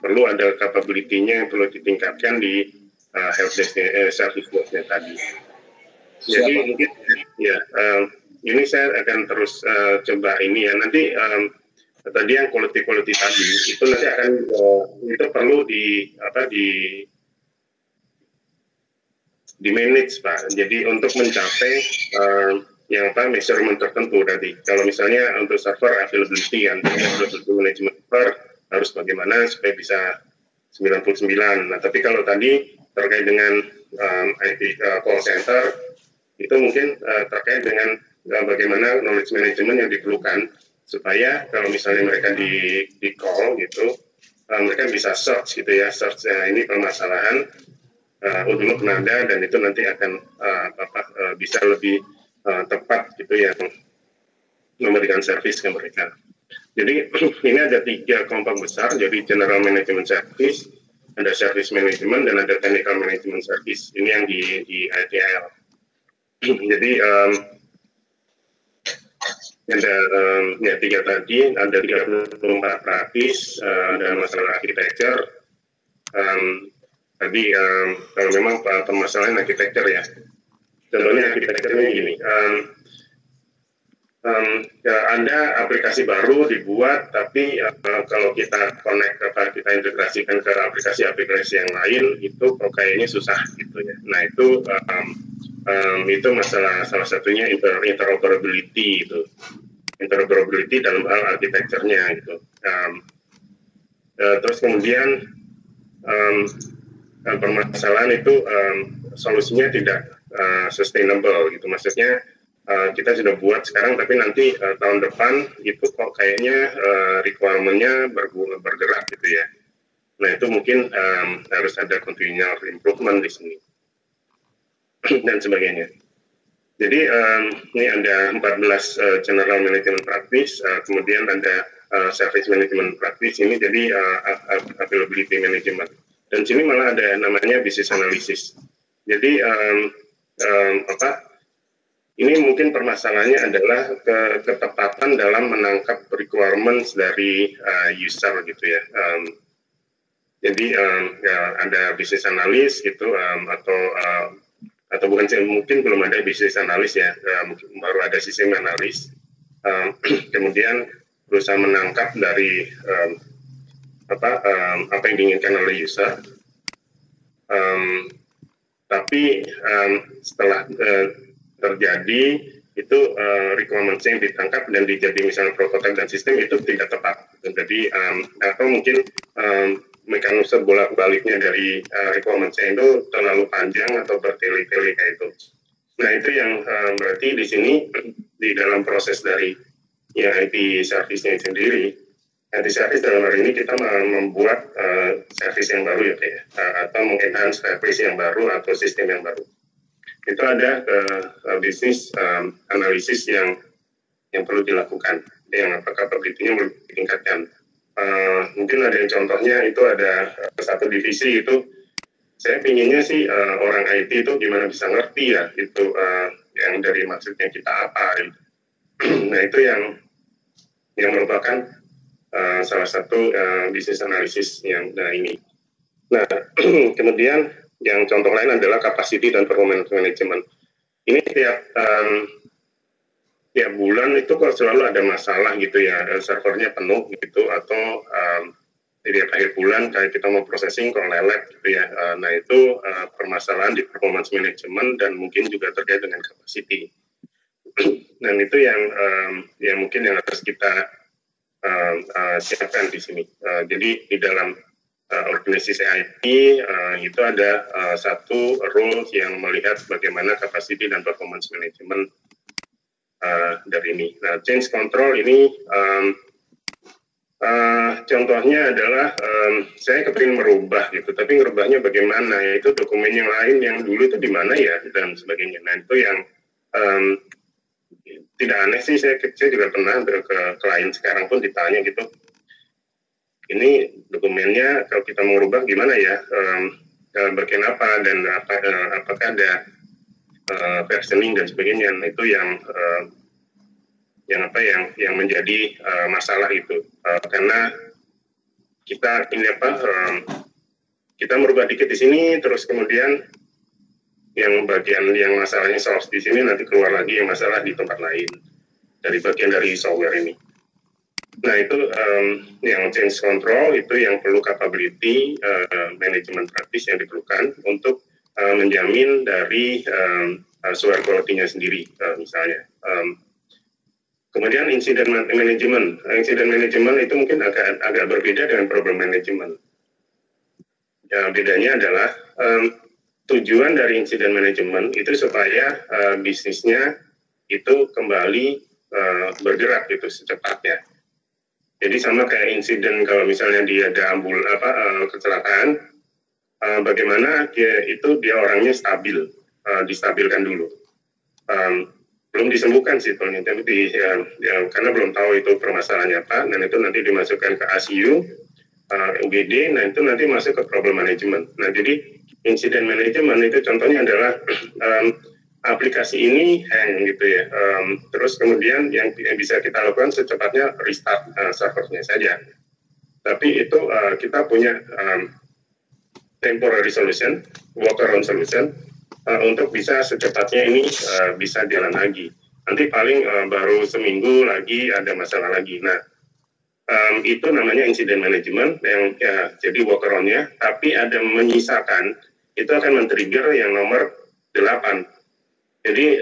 perlu ada capability-nya yang perlu ditingkatkan di help desk-nya, service desk-nya tadi. Jadi mungkin ya ini saya akan terus coba ini ya nanti tadi yang quality tadi itu nanti akan itu perlu di manage Pak. Jadi untuk mencapai yang measurement tertentu tadi. Kalau misalnya untuk server availability availability management server harus bagaimana supaya bisa 99. Nah tapi kalau tadi terkait dengan IT call center itu mungkin terkait dengan bagaimana knowledge management yang diperlukan supaya kalau misalnya mereka di call gitu mereka bisa search gitu ya, search ini permasalahan dulu pernah ada, dan itu nanti akan bisa lebih tepat gitu ya memberikan servis ke mereka. Jadi ini ada 3 kelompok besar, jadi General Management Service, ada Service Management, dan ada Technical Management Service. Ini yang di ITIL. Jadi ada 3 tadi, ada 34 praktis, ada masalah architecture. Tadi kalau memang permasalahan architecture ya, contohnya architecture-nya gini. Ada aplikasi baru dibuat, tapi kalau kita connect kita integrasikan ke aplikasi-aplikasi yang lain, itu kok kayaknya susah gitu ya. Nah itu masalah salah satunya interoperability itu, interoperability dalam hal arsitekturnya gitu. Terus kemudian permasalahan itu solusinya tidak sustainable gitu, maksudnya kita sudah buat sekarang, tapi nanti tahun depan itu kok kayaknya requirement-nya bergerak gitu ya. Nah itu mungkin harus ada continual improvement di sini dan sebagainya. Jadi ini ada 14 general management practice, kemudian ada service management practice ini, jadi availability management. Dan sini malah ada namanya business analysis. Jadi ini mungkin permasalahannya adalah ketepatan dalam menangkap requirements dari user gitu ya. Jadi ada business analyst gitu, atau bukan, mungkin belum ada business analyst ya, baru ada sistem analyst. Kemudian berusaha menangkap dari apa yang diinginkan oleh user. Tapi setelah terjadi itu requirement yang ditangkap dan dijadi misalnya prototipe dan sistem itu tidak tepat. Jadi atau mungkin mekanisme bolak-baliknya dari requirement itu terlalu panjang atau bertele-tele kayak itu. Nah itu yang berarti di sini di dalam proses dari IT service-nya sendiri, IT service dalam hari ini kita membuat service yang baru ya, atau mengenhance service yang baru atau sistem yang baru. Itu ada bisnis analisis yang perlu dilakukan, yang apakah capability-nya perlu ditingkatkan. Mungkin ada yang contohnya itu ada satu divisi itu, saya pinginnya sih orang IT itu gimana bisa ngerti ya itu yang dari maksudnya kita apa gitu. Nah itu yang merupakan salah satu bisnis analisis yang ini. Nah kemudian yang contoh lain adalah capacity dan performance management. Ini tiap bulan itu kalau selalu ada masalah gitu ya, servernya penuh gitu, atau di akhir bulan kayak kita mau processing kok lelet gitu ya. Nah itu permasalahan di performance management dan mungkin juga terkait dengan capacity. Dan itu yang mungkin yang harus kita siapkan di sini. Jadi di dalam organisasi IT itu ada satu role yang melihat bagaimana capacity dan performance management dari ini. Nah, change control ini contohnya adalah saya kepingin merubah gitu, tapi merubahnya bagaimana? Itu dokumen yang lain yang dulu itu di mana ya dan sebagainya. Nah itu yang tidak aneh sih, saya juga pernah ke klien sekarang pun ditanya gitu. Ini dokumennya kalau kita mengubah gimana ya, bagian apa dan apakah ada versioning dan sebagainya. Nah, itu yang menjadi masalah itu, karena kita kita merubah dikit di sini, terus kemudian yang bagian yang masalahnya solve di sini nanti keluar lagi yang masalah di tempat lain dari bagian dari software ini. Nah itu yang change control itu yang perlu capability management practice yang diperlukan untuk menjamin dari software quality-nya sendiri misalnya. Kemudian incident management. Incident management itu mungkin agak berbeda dengan problem management. Ya, bedanya adalah tujuan dari incident management itu supaya bisnisnya itu kembali bergerak gitu secepatnya. Jadi sama kayak insiden kalau misalnya dia ada kecelakaan, bagaimana dia orangnya stabil, distabilkan dulu. Belum disembuhkan sih tapi karena belum tahu itu permasalahannya apa, dan itu nanti dimasukkan ke ICU, UGD, nah itu nanti masuk ke problem management. Nah jadi incident management itu contohnya adalah aplikasi ini hang gitu ya, terus kemudian yang bisa kita lakukan secepatnya restart servernya saja. Tapi itu kita punya temporary solution, workaround solution, untuk bisa secepatnya ini bisa jalan lagi. Nanti paling baru seminggu lagi ada masalah lagi. Nah, itu namanya incident management yang jadi workaround-nya, tapi ada menyisakan, itu akan men-trigger yang nomor 8. Jadi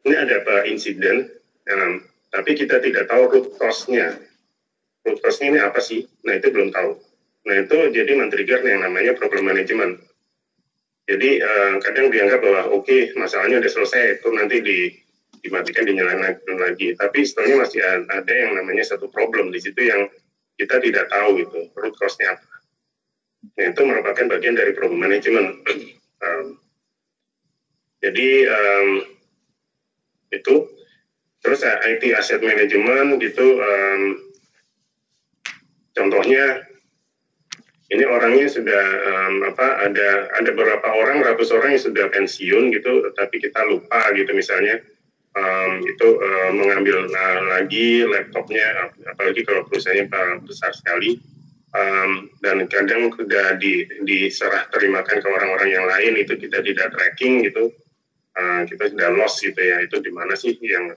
ini ada insiden, tapi kita tidak tahu root cause-nya. Root cause-nya ini apa sih? Nah, itu belum tahu. Nah, itu jadi men-trigger yang namanya problem management. Jadi kadang dianggap bahwa oke, masalahnya udah selesai, itu nanti dimatikan, dinyalakan lagi. Tapi setelahnya masih ada yang namanya satu problem di situ yang kita tidak tahu itu root cause-nya apa. Nah, itu merupakan bagian dari problem management. Jadi itu terus IT asset management gitu, contohnya ini orangnya sudah ada beberapa orang, ratus orang yang sudah pensiun gitu, tapi kita lupa gitu misalnya mengambil lagi laptopnya, apalagi kalau perusahaannya besar sekali, dan kadang sudah diserah terimakan ke orang-orang yang lain, itu kita tidak tracking gitu, kita sudah lost gitu ya, itu di mana sih yang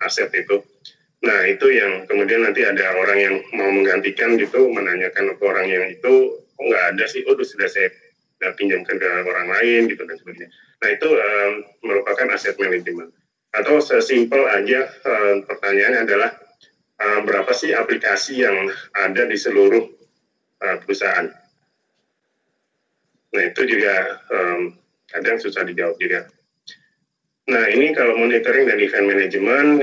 aset itu. Nah, itu yang kemudian nanti ada orang yang mau menggantikan gitu, menanyakan ke orang yang itu, kok nggak ada sih, sudah saya pinjamkan ke orang lain gitu dan sebagainya. Nah, itu merupakan aset manajemen. Atau sesimpel aja pertanyaannya adalah berapa sih aplikasi yang ada di seluruh perusahaan. Nah, itu juga kadang susah dijawab juga. Nah, ini kalau monitoring dan event management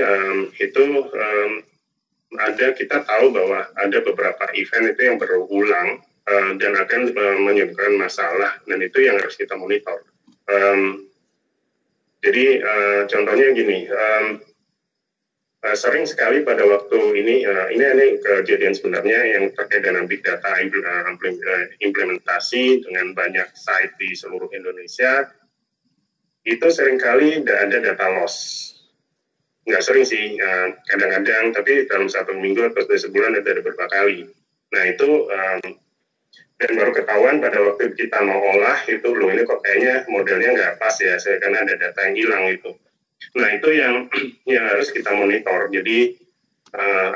itu kita tahu bahwa ada beberapa event itu yang berulang dan akan menyebabkan masalah, dan itu yang harus kita monitor. Jadi contohnya gini, sering sekali pada waktu ini kejadian sebenarnya yang terkait dengan big data implementasi dengan banyak site di seluruh Indonesia. Itu seringkali ada data loss. Nggak sering sih, kadang-kadang, tapi dalam 1 minggu atau sebulan ada beberapa kali. Nah, itu dan baru ketahuan pada waktu kita mau olah, itu loh ini kok kayaknya modelnya nggak pas ya, karena ada data yang hilang itu. Nah, itu yang harus kita monitor. Jadi,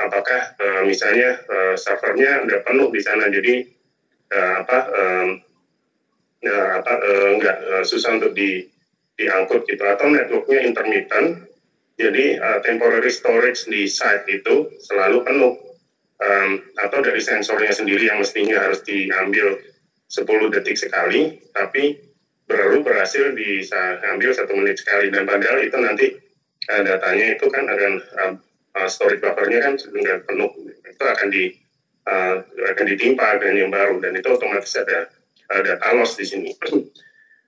apakah misalnya servernya udah penuh di sana, jadi susah untuk diangkut gitu, atau networknya intermittent, jadi temporary storage di site itu selalu penuh, atau dari sensornya sendiri yang mestinya harus diambil 10 detik sekali, tapi berhasil diambil 1 menit sekali, dan padahal itu nanti datanya itu kan akan storage buffernya kan sudah penuh, itu akan ditimpa dengan yang baru, dan itu otomatis ada data loss di sini.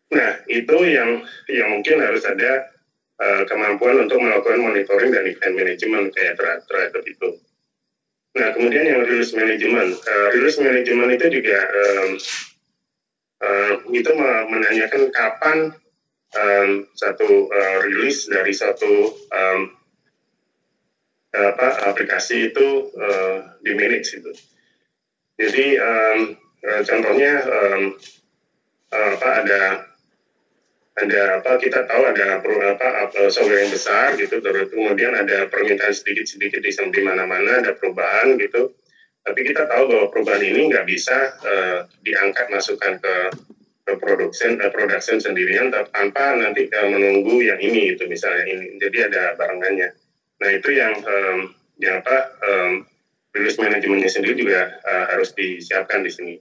Nah, itu yang mungkin harus ada kemampuan untuk melakukan monitoring dan event management kayak terhadap itu. Nah, kemudian yang release management. Release management itu juga itu menanyakan kapan satu release dari satu aplikasi itu di-manage itu. Jadi contohnya kita tahu ada software yang besar gitu, terus kemudian ada permintaan sedikit-sedikit di mana-mana, ada perubahan gitu, tapi kita tahu bahwa perubahan ini nggak bisa diangkat masukkan ke production sendirian tanpa nanti menunggu yang ini itu misalnya ini, jadi ada barengannya. Nah, itu yang release manajemennya sendiri juga harus disiapkan di sini.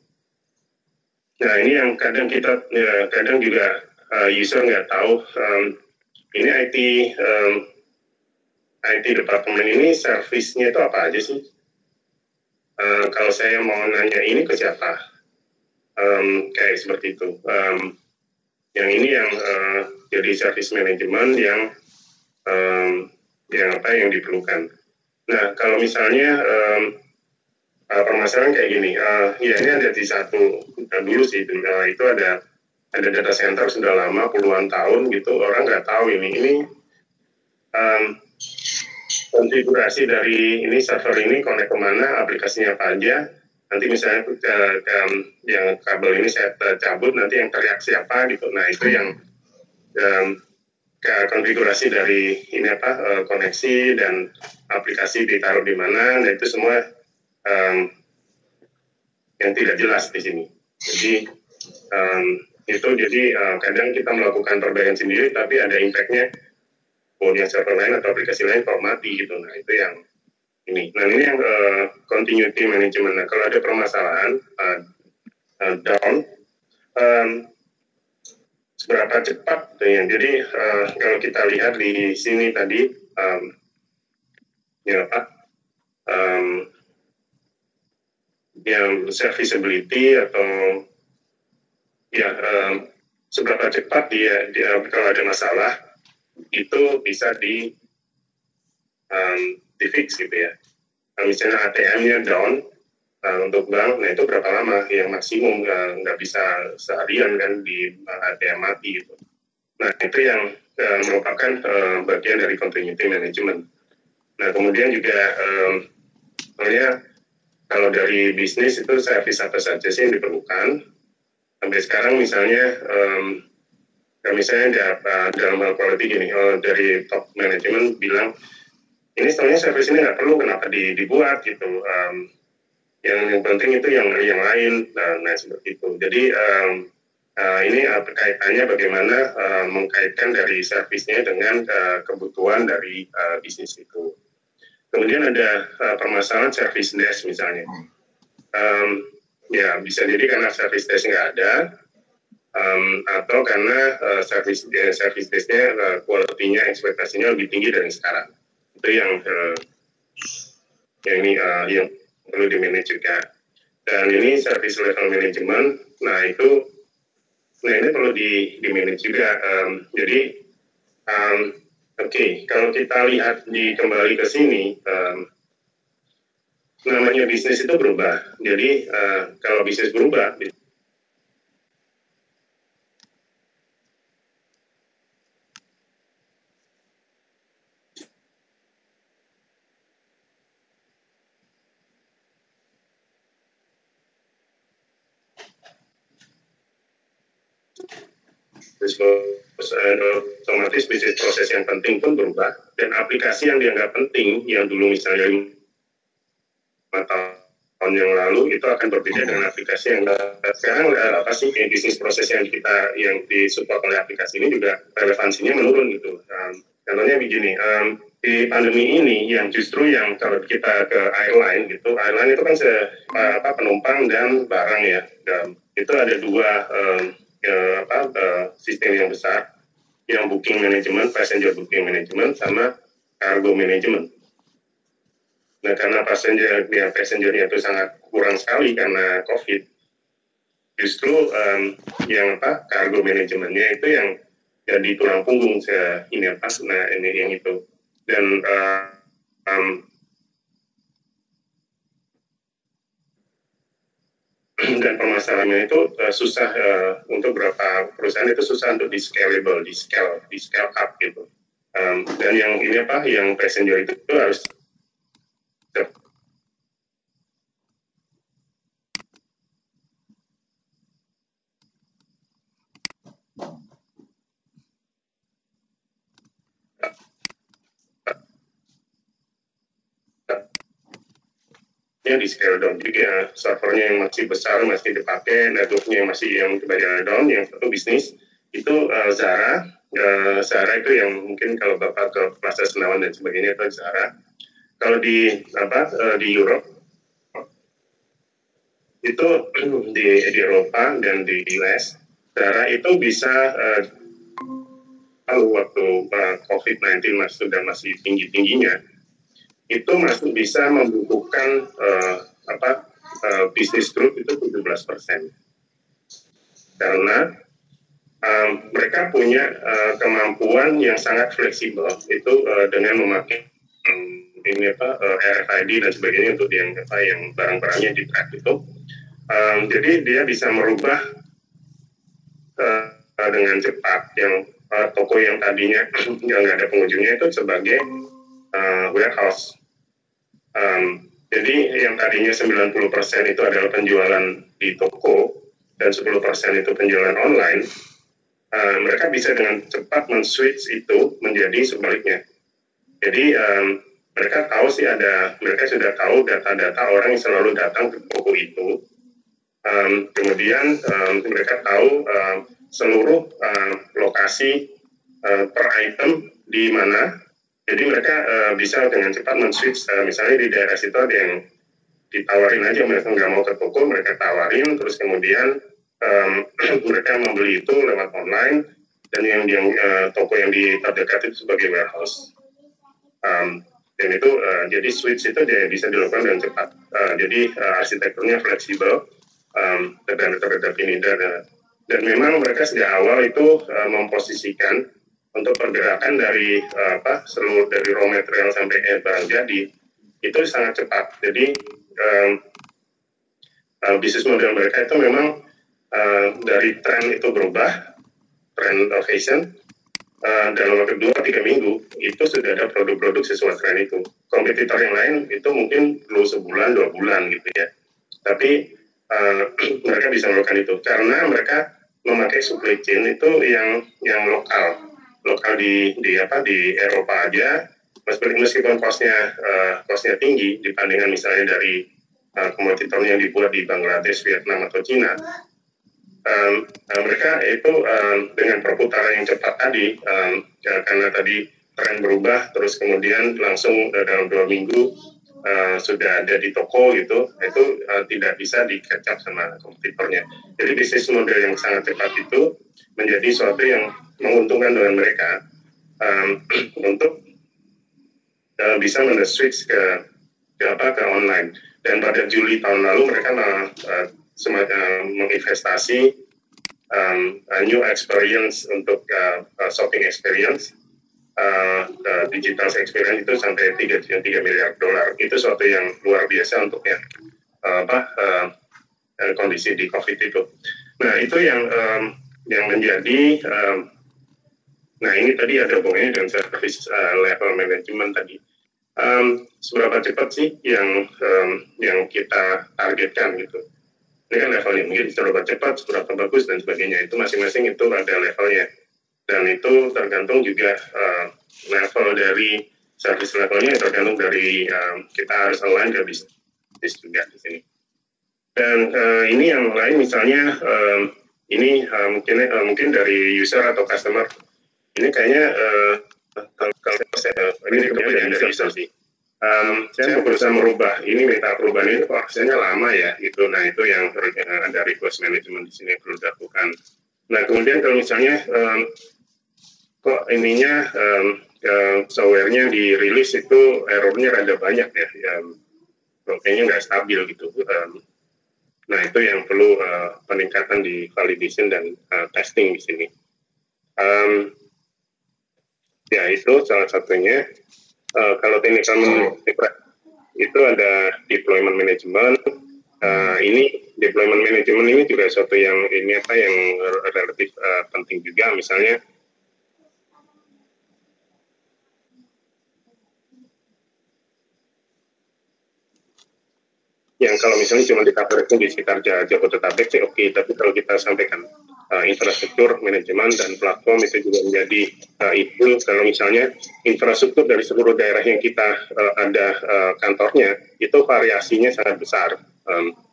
Nah, ini yang kadang juga user nggak tahu, ini IT departemen ini servisnya itu apa aja sih? Kalau saya mau nanya ini ke siapa? kayak seperti itu. Yang ini yang jadi service management yang yang diperlukan. Nah, kalau misalnya permasalahan kayak gini, ya ini ada di satu dulu sih, itu ada data center sudah lama puluhan tahun gitu, orang nggak tahu ini konfigurasi dari ini server ini connect kemana, aplikasinya apa aja. Nanti misalnya yang kabel ini saya cabut, nanti yang teriak siapa gitu. Nah itu yang konfigurasi dari ini koneksi dan aplikasi ditaruh di mana. Nah itu semua yang tidak jelas di sini. Jadi kadang kita melakukan perbaikan sendiri, tapi ada impact-nya. Yang server lain atau aplikasi lain kok mati gitu. Nah itu yang ini. Nah ini yang continuity management. Nah kalau ada permasalahan down, seberapa cepat ya. Jadi kalau kita lihat di sini tadi yang serviceability atau seberapa cepat dia kalau ada masalah itu bisa di fix gitu ya. Kalau misalnya ATM-nya down untuk bank, nah itu berapa lama? Yang maksimum nggak bisa seharian kan di ATM mati gitu. Nah itu yang merupakan bagian dari continuity management. Nah kemudian juga kalau dari bisnis itu service apa saja sih yang diperlukan? Sampai sekarang misalnya dalam hal quality gini, dari top management bilang ini sebenarnya service ini nggak perlu, kenapa dibuat gitu. Yang penting itu yang lain. Nah seperti itu. Jadi ini kaitannya bagaimana mengkaitkan dari servisnya dengan kebutuhan dari bisnis itu. Kemudian ada permasalahan service desk misalnya. Ya bisa jadi karena service desk nggak ada, atau karena service desk-nya quality-nya, ekspektasinya lebih tinggi dari sekarang. Itu yang ini yang perlu di-manage juga. Dan ini service level management, nah ini perlu di-manage juga. Jadi kalau kita lihat kembali ke sini, namanya bisnis itu berubah. Jadi kalau bisnis berubah, otomatis bisnis proses yang penting pun berubah, dan aplikasi yang dianggap penting yang dulu misalnya 5 tahun yang lalu itu akan berbeda dengan aplikasi yang sekarang. Apa sih bisnis proses yang disupport oleh aplikasi ini juga relevansinya menurun gitu. Contohnya begini, di pandemi ini yang justru yang kalau kita ke airline gitu, airline itu kan penumpang dan barang ya, dan itu ada dua sistem yang besar, yang booking management, passenger booking management, sama cargo management. Nah karena passengernya itu sangat kurang sekali karena COVID, justru cargo manajemennya itu yang jadi tulang punggung ini yang itu. Dan dan permasalahannya itu susah untuk beberapa perusahaan, itu susah untuk di scale up gitu. Dan yang yang passenger itu harus di scale down. Jadi servernya yang masih besar masih dipakai, networknya yang masih yang kebanyakan down. Yang satu bisnis itu Zara itu yang mungkin kalau Bapak ke Plaza Senawan dan sebagainya itu Zara. Kalau di Europe itu di Eropa dan di US, Zara itu bisa waktu COVID-19 sudah masih tingginya, itu masih bisa membukukan bisnis group itu 17%. karena mereka punya kemampuan yang sangat fleksibel itu dengan memakai ini RFID dan sebagainya untuk yang barang-barangnya di track itu. Jadi dia bisa merubah dengan cepat yang toko yang tadinya nggak ada pengunjungnya itu sebagai warehouse. Jadi yang tadinya 90% itu adalah penjualan di toko dan 10% itu penjualan online. Mereka bisa dengan cepat men-switch itu menjadi sebaliknya. Jadi mereka sudah tahu data-data orang yang selalu datang ke toko itu. Kemudian mereka tahu seluruh lokasi per item di mana. Jadi mereka bisa dengan cepat men-switch. Misalnya di daerah situ ada yang ditawarin aja, mereka nggak mau ke toko, mereka tawarin, terus kemudian mereka membeli itu lewat online, dan yang toko yang di terdekat itu sebagai warehouse. Dan itu jadi switch itu bisa dilakukan dengan cepat. Jadi arsitekturnya fleksibel terhadap ini, dan memang mereka sejak awal itu memposisikan untuk pergerakan dari dari raw material sampai barang jadi itu sangat cepat. Jadi bisnis model mereka itu memang dari tren itu berubah, tren fashion, dalam waktu 2-3 minggu itu sudah ada produk-produk sesuai tren itu. Kompetitor yang lain itu mungkin perlu sebulan, 2 bulan gitu ya. Tapi mereka bisa melakukan itu karena mereka memakai supply chain itu yang lokal di Eropa aja, meskipun kosnya tinggi dibandingkan misalnya dari kompetitornya yang dibuat di Bangladesh, Vietnam atau Cina. Mereka itu dengan perputaran yang cepat tadi, karena tadi tren berubah, terus kemudian langsung dalam 2 minggu sudah ada di toko gitu, itu tidak bisa di-catch up sama kompetitornya. Jadi bisnis model yang sangat cepat itu menjadi suatu yang menguntungkan dengan mereka untuk bisa men-switch ke online. Dan pada Juli tahun lalu mereka menginvestasi new experience untuk shopping experience, digital experience itu sampai $3 miliar. Itu suatu yang luar biasa untuk kondisi di COVID itu. Nah itu yang menjadi nah ini tadi ada hubungannya dengan service level management tadi. Seberapa cepat sih yang kita targetkan gitu? Ini kan levelnya mungkin seberapa cepat, seberapa bagus dan sebagainya. Itu masing-masing itu ada levelnya, dan itu tergantung juga level dari service levelnya, tergantung dari kita harus align ke bisnis juga di sini. Dan ini yang lain misalnya ini mungkin dari user atau customer. Ini kayaknya ini kemudian dari user sih. Saya berusaha merubah ini, minta perubahan ini kok hasilnya lama ya gitu. Nah itu yang ada request management di sini yang perlu dilakukan. Nah kemudian kalau misalnya kok ininya software-nya dirilis itu errornya rada banyak ya, kayaknya nggak stabil gitu. Nah itu yang perlu peningkatan di validation dan testing di sini. Ya itu salah satunya. Kalau technical itu ada deployment management. Ini deployment management ini juga suatu yang relatif penting juga. Misalnya yang kalau misalnya cuma di cover itu di sekitar Jabodetabek sih oke, tapi kalau kita sampaikan infrastruktur, manajemen, dan platform itu juga menjadi itu. Kalau misalnya infrastruktur dari seluruh daerah yang kita ada kantornya, itu variasinya sangat besar.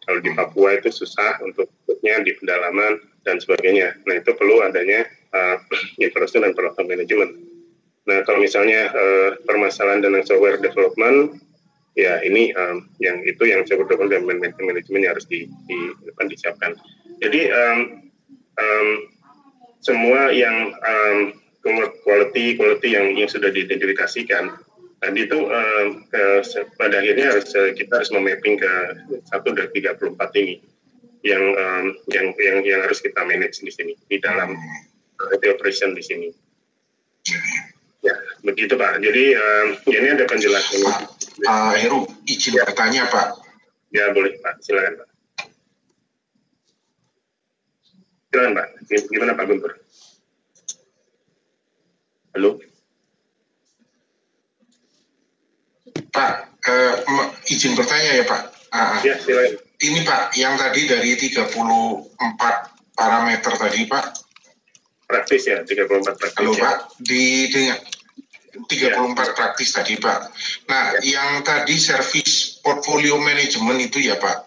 Kalau di Papua itu susah untuknya di pedalaman dan sebagainya. Nah itu perlu adanya infrastruktur dan platform manajemen. Nah kalau misalnya permasalahan dengan software development, ya ini yang software development dan manajemen yang harus disiapkan. Jadi semua yang quality yang sudah diidentifikasikan tadi itu pada akhirnya kita harus memapping ke 1 dari 34 ini. yang harus kita manage di sini di dalam IT operation di sini. Ya, begitu Pak. Jadi ini ada penjelasan. Heru, izin bertanya Pak. Ya boleh Pak, silakan Pak. Silakan Pak. Gimana Pak Guntur? Halo. Pak, izin bertanya ya Pak. Ya silakan. Ini Pak, yang tadi dari 34 parameter tadi Pak. Praktis ya, 34 praktis. Halo ya. Pak, dengan 34 praktis tadi Pak. Nah, yang tadi service portfolio management itu ya Pak.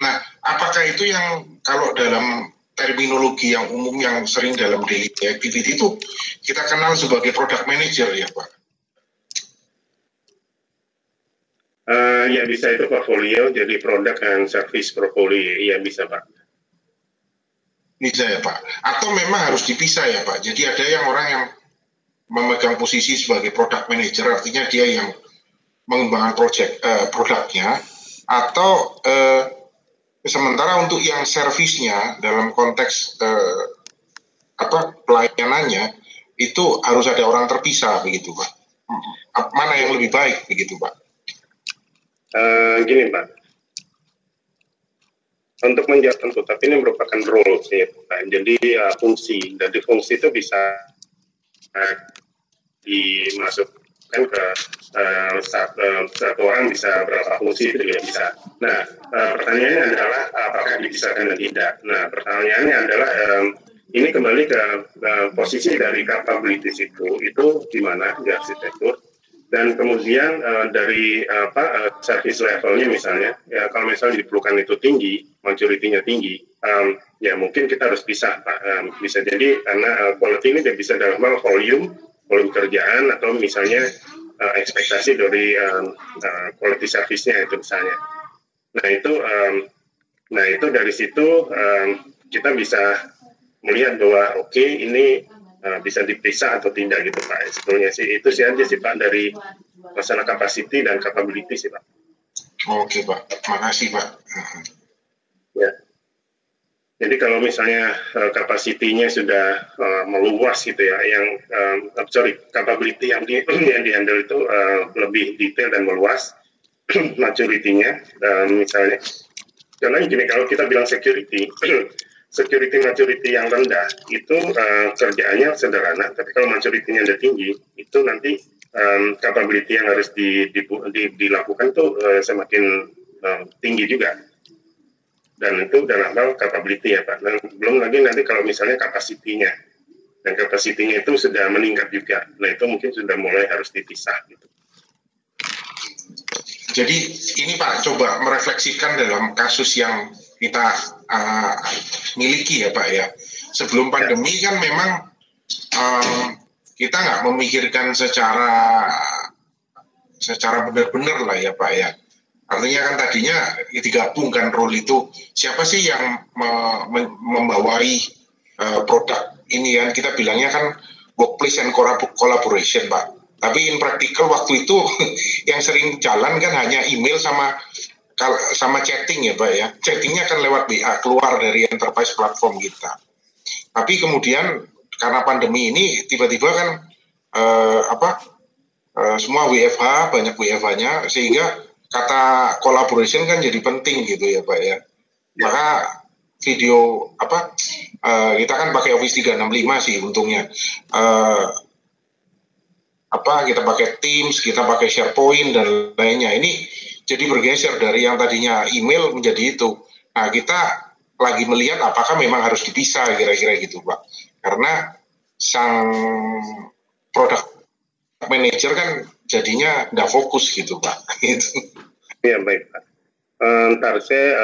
Nah, apakah itu yang kalau dalam terminologi yang umum yang sering dalam daily activity itu kita kenal sebagai product manager ya Pak? Ya bisa itu portfolio, jadi produk dan service portfolio, ya bisa Pak. Bisa ya Pak. Atau memang harus dipisah ya Pak. Jadi ada yang orang yang memegang posisi sebagai product manager, artinya dia yang mengembangkan produknya, atau sementara untuk yang servisnya dalam konteks pelayanannya itu harus ada orang terpisah begitu Pak. Mana yang lebih baik begitu Pak? Gini Pak, untuk menjawab tentu, tapi ini merupakan role ya Pak. Jadi fungsi, dari fungsi itu bisa dimasukkan ke satu orang bisa berapa fungsi itu juga bisa. Nah, pertanyaannya adalah apakah dipisahkan dan tidak. Nah, pertanyaannya adalah ini kembali ke posisi dari capabilities itu di mana di arsitektur. Dan kemudian dari service levelnya misalnya, ya kalau misalnya diperlukan itu tinggi, maturity-nya tinggi, ya mungkin kita harus pisah Pak. Bisa jadi karena quality ini tidak bisa dalam hal volume kerjaan atau misalnya ekspektasi dari quality service-nya itu misalnya. Nah itu dari situ kita bisa melihat bahwa oke, ini bisa dipisah atau tidak gitu Pak. Sebetulnya sih itu sih aja sih Pak dari masalah capacity dan capability sih Pak. Oke Pak, makasih Pak. Ya. Jadi kalau misalnya kapasitinya sudah meluas gitu ya, yang capability yang di-handle itu lebih detail dan meluas, maturity-nya misalnya. Contohnya gini, kalau kita bilang security maturity yang rendah itu kerjaannya sederhana, tapi kalau maturity-nya udah tinggi, itu nanti capability yang harus dilakukan tuh semakin tinggi juga. Dan itu dalam hal capability ya Pak. Dan belum lagi nanti kalau misalnya kapasitinya, dan kapasitinya itu sudah meningkat juga. Nah itu mungkin sudah mulai harus dipisah gitu. Jadi ini Pak coba merefleksikan dalam kasus yang kita miliki ya Pak ya. Sebelum pandemi kan memang kita nggak memikirkan secara benar-benar lah ya Pak ya. Artinya kan tadinya digabungkan role itu siapa sih yang membawai produk ini kan kita bilangnya kan workplace and collaboration Pak. Tapi in practical waktu itu yang sering jalan kan hanya email sama chatting ya Pak ya. Chattingnya kan lewat WA keluar dari enterprise platform kita. Tapi kemudian karena pandemi ini tiba-tiba kan semua WFH, banyak WFH-nya sehingga kata collaboration kan jadi penting gitu ya Pak ya. Maka video kita kan pakai Office 365 sih untungnya. Kita pakai Teams, kita pakai SharePoint dan lainnya. Ini jadi bergeser dari yang tadinya email menjadi itu. Nah, kita lagi melihat apakah memang harus dipisah kira-kira gitu, Pak. Karena sang product manager kan jadinya nggak fokus gitu, Pak. Gitu. Ya, baik, Pak. Ntar saya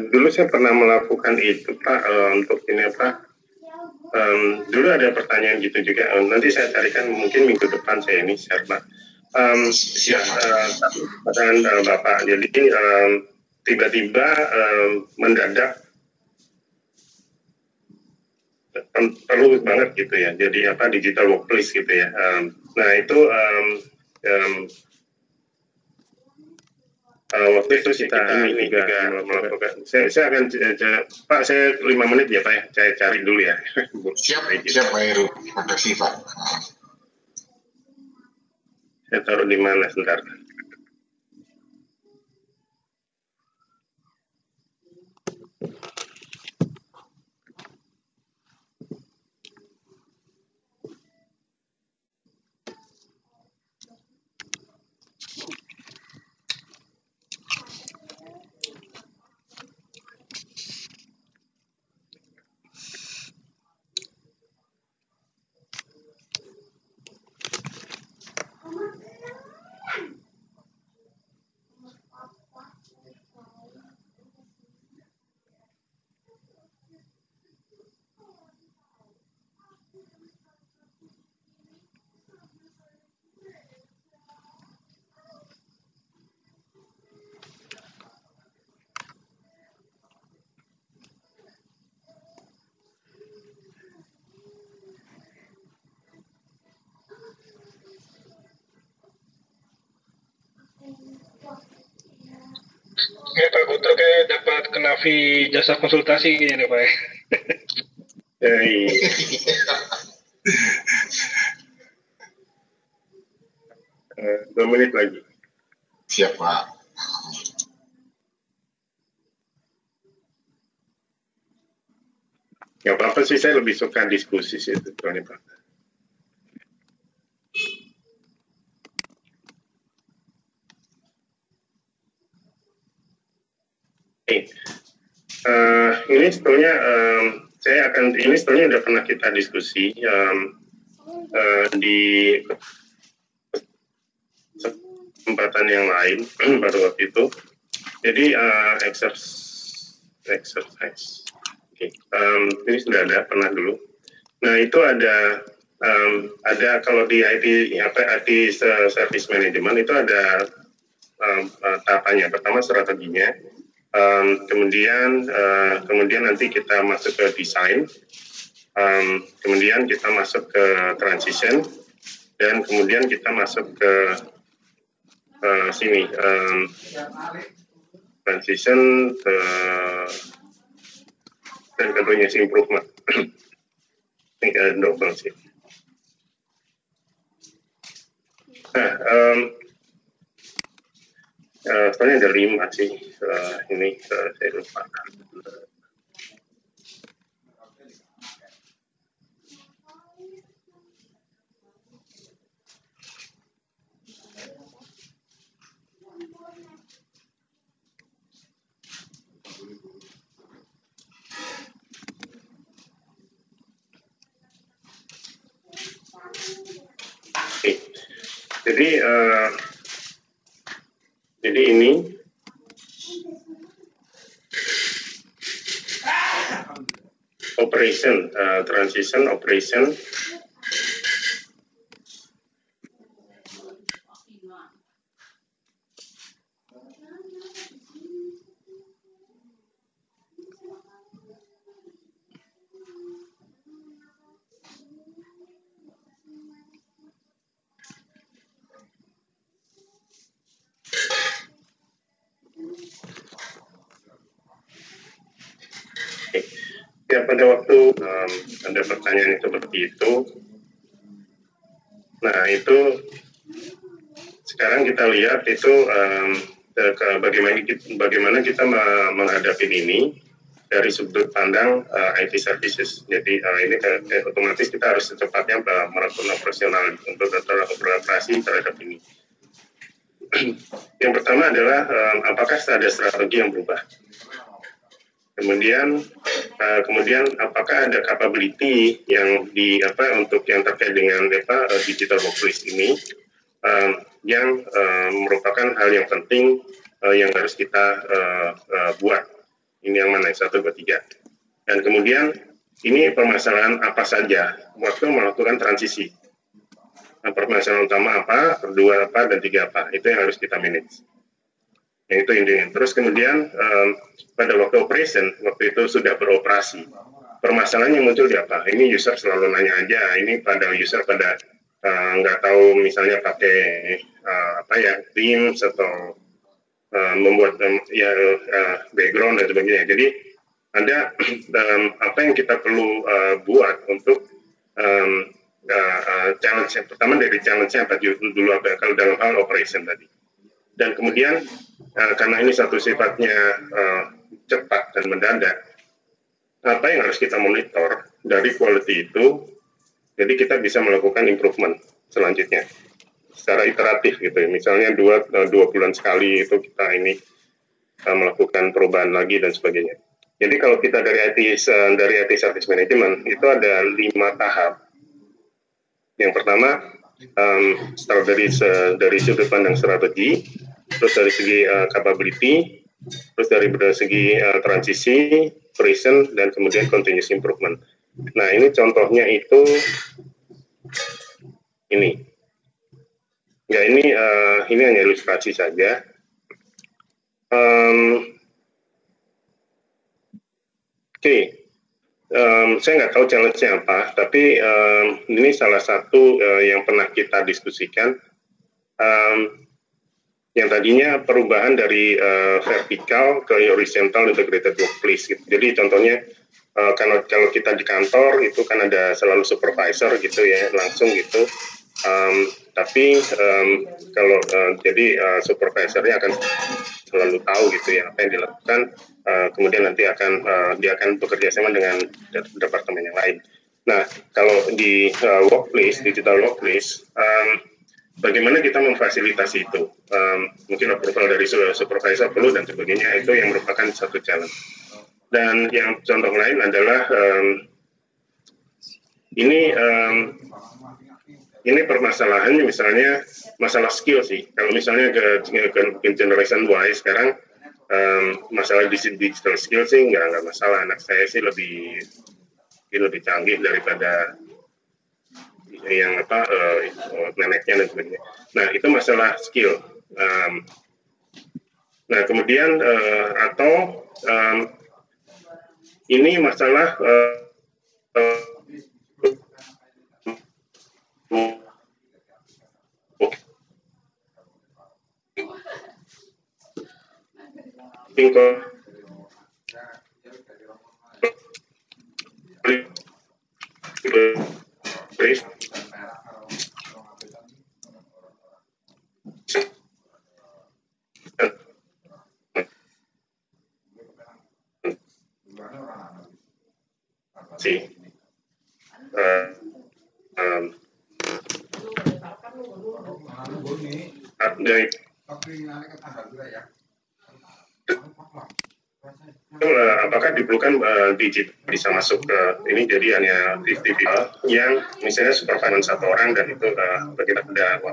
dulu saya pernah melakukan itu Pak untuk ini Dulu ada pertanyaan gitu juga. Nanti saya carikan mungkin minggu depan saya ini share Pak. Pertanyaan Bapak. Jadi tiba-tiba mendadak perlu banget gitu ya. Jadi digital workplace gitu ya. Nah itu waktu itu kita ini juga melakukan. Saya akan Pak, saya 5 menit ya Pak ya. Saya cari dulu ya. Siap Pak Heru. Terima kasih Pak. Saya taruh di mana sebentar. Pak Gutro kayak dapat kenafi jasa konsultasi gini Pak. Iya. 2 menit lagi. Siap Pak. Nggak apa-apa sih, saya lebih suka diskusi sih itu Pak. Ini sebetulnya ini sebetulnya udah pernah kita diskusi di kesempatan yang lain pada waktu itu. Jadi exercise. Ini sudah ada pernah dulu. Nah itu ada kalau di IT service management itu ada tahapannya. Pertama strateginya. Kemudian nanti kita masuk ke desain, kemudian kita masuk ke transition, dan kemudian kita masuk ke sini transition dan continuous improvement. Ini ada double sih. Nah, sebenarnya ada 5 sih, ini saya lupa. Jadi ini operation, transition operation. Ya, pada waktu ada pertanyaan seperti itu, nah itu sekarang kita lihat itu bagaimana kita menghadapi ini dari sudut pandang IT services. Jadi ini otomatis kita harus secepatnya melakukan operasional untuk beroperasi terhadap ini. Yang pertama adalah apakah ada strategi yang berubah? Kemudian apakah ada capability yang untuk yang terkait dengan digital workplace ini yang merupakan hal yang penting yang harus kita buat. Ini yang mana? 1, 2, 3. Dan kemudian ini permasalahan apa saja waktu melakukan transisi. Nah, permasalahan utama apa, kedua apa, dan tiga apa, itu yang harus kita manage. Yang itu intinya. Terus kemudian pada waktu operation, waktu itu sudah beroperasi, permasalahan yang muncul di apa? Ini user selalu nanya aja, ini pada user pada nggak tahu misalnya pakai Teams atau membuat background dan sebagainya. Jadi ada apa yang kita perlu buat untuk challenge yang pertama dari challenge-nya apa dulu apa kalau dalam hal operation tadi. Dan kemudian karena ini satu sifatnya cepat dan mendadak, apa yang harus kita monitor dari quality itu, jadi kita bisa melakukan improvement selanjutnya secara iteratif gitu ya. Misalnya dua bulan sekali itu kita ini melakukan perubahan lagi dan sebagainya. Jadi kalau kita dari IT Service Management itu ada 5 tahap. Yang pertama start dari sudut pandang strategi, terus dari segi capability, terus dari segi transisi, operation, dan kemudian continuous improvement. Nah ini contohnya itu ini. Ya ini hanya ilustrasi saja. Saya nggak tahu challenge-nya apa, tapi ini salah satu yang pernah kita diskusikan. Yang tadinya perubahan dari vertikal ke horizontal integrated workplace. Gitu. Jadi contohnya kalau kita di kantor itu kan ada selalu supervisor gitu ya, langsung gitu. Tapi kalau jadi supervisornya akan selalu tahu gitu ya apa yang dilakukan, kemudian nanti dia akan bekerja sama dengan departemen yang lain. Nah kalau di digital workplace, bagaimana kita memfasilitasi itu? Mungkin approval dari supervisor perlu dan sebagainya, itu yang merupakan satu challenge. Dan yang contoh lain adalah ini permasalahannya misalnya masalah skill sih. Kalau misalnya ke generation Y sekarang masalah digital skill sih nggak masalah. Anak saya sih lebih canggih daripada yang neneknya dan sebagainya. Nah itu masalah skill. Nah kemudian ini masalah apakah diperlukan digit bisa masuk ke ini, jadi hanya 50 yang misalnya supervisor satu orang dan itu bagaimana ada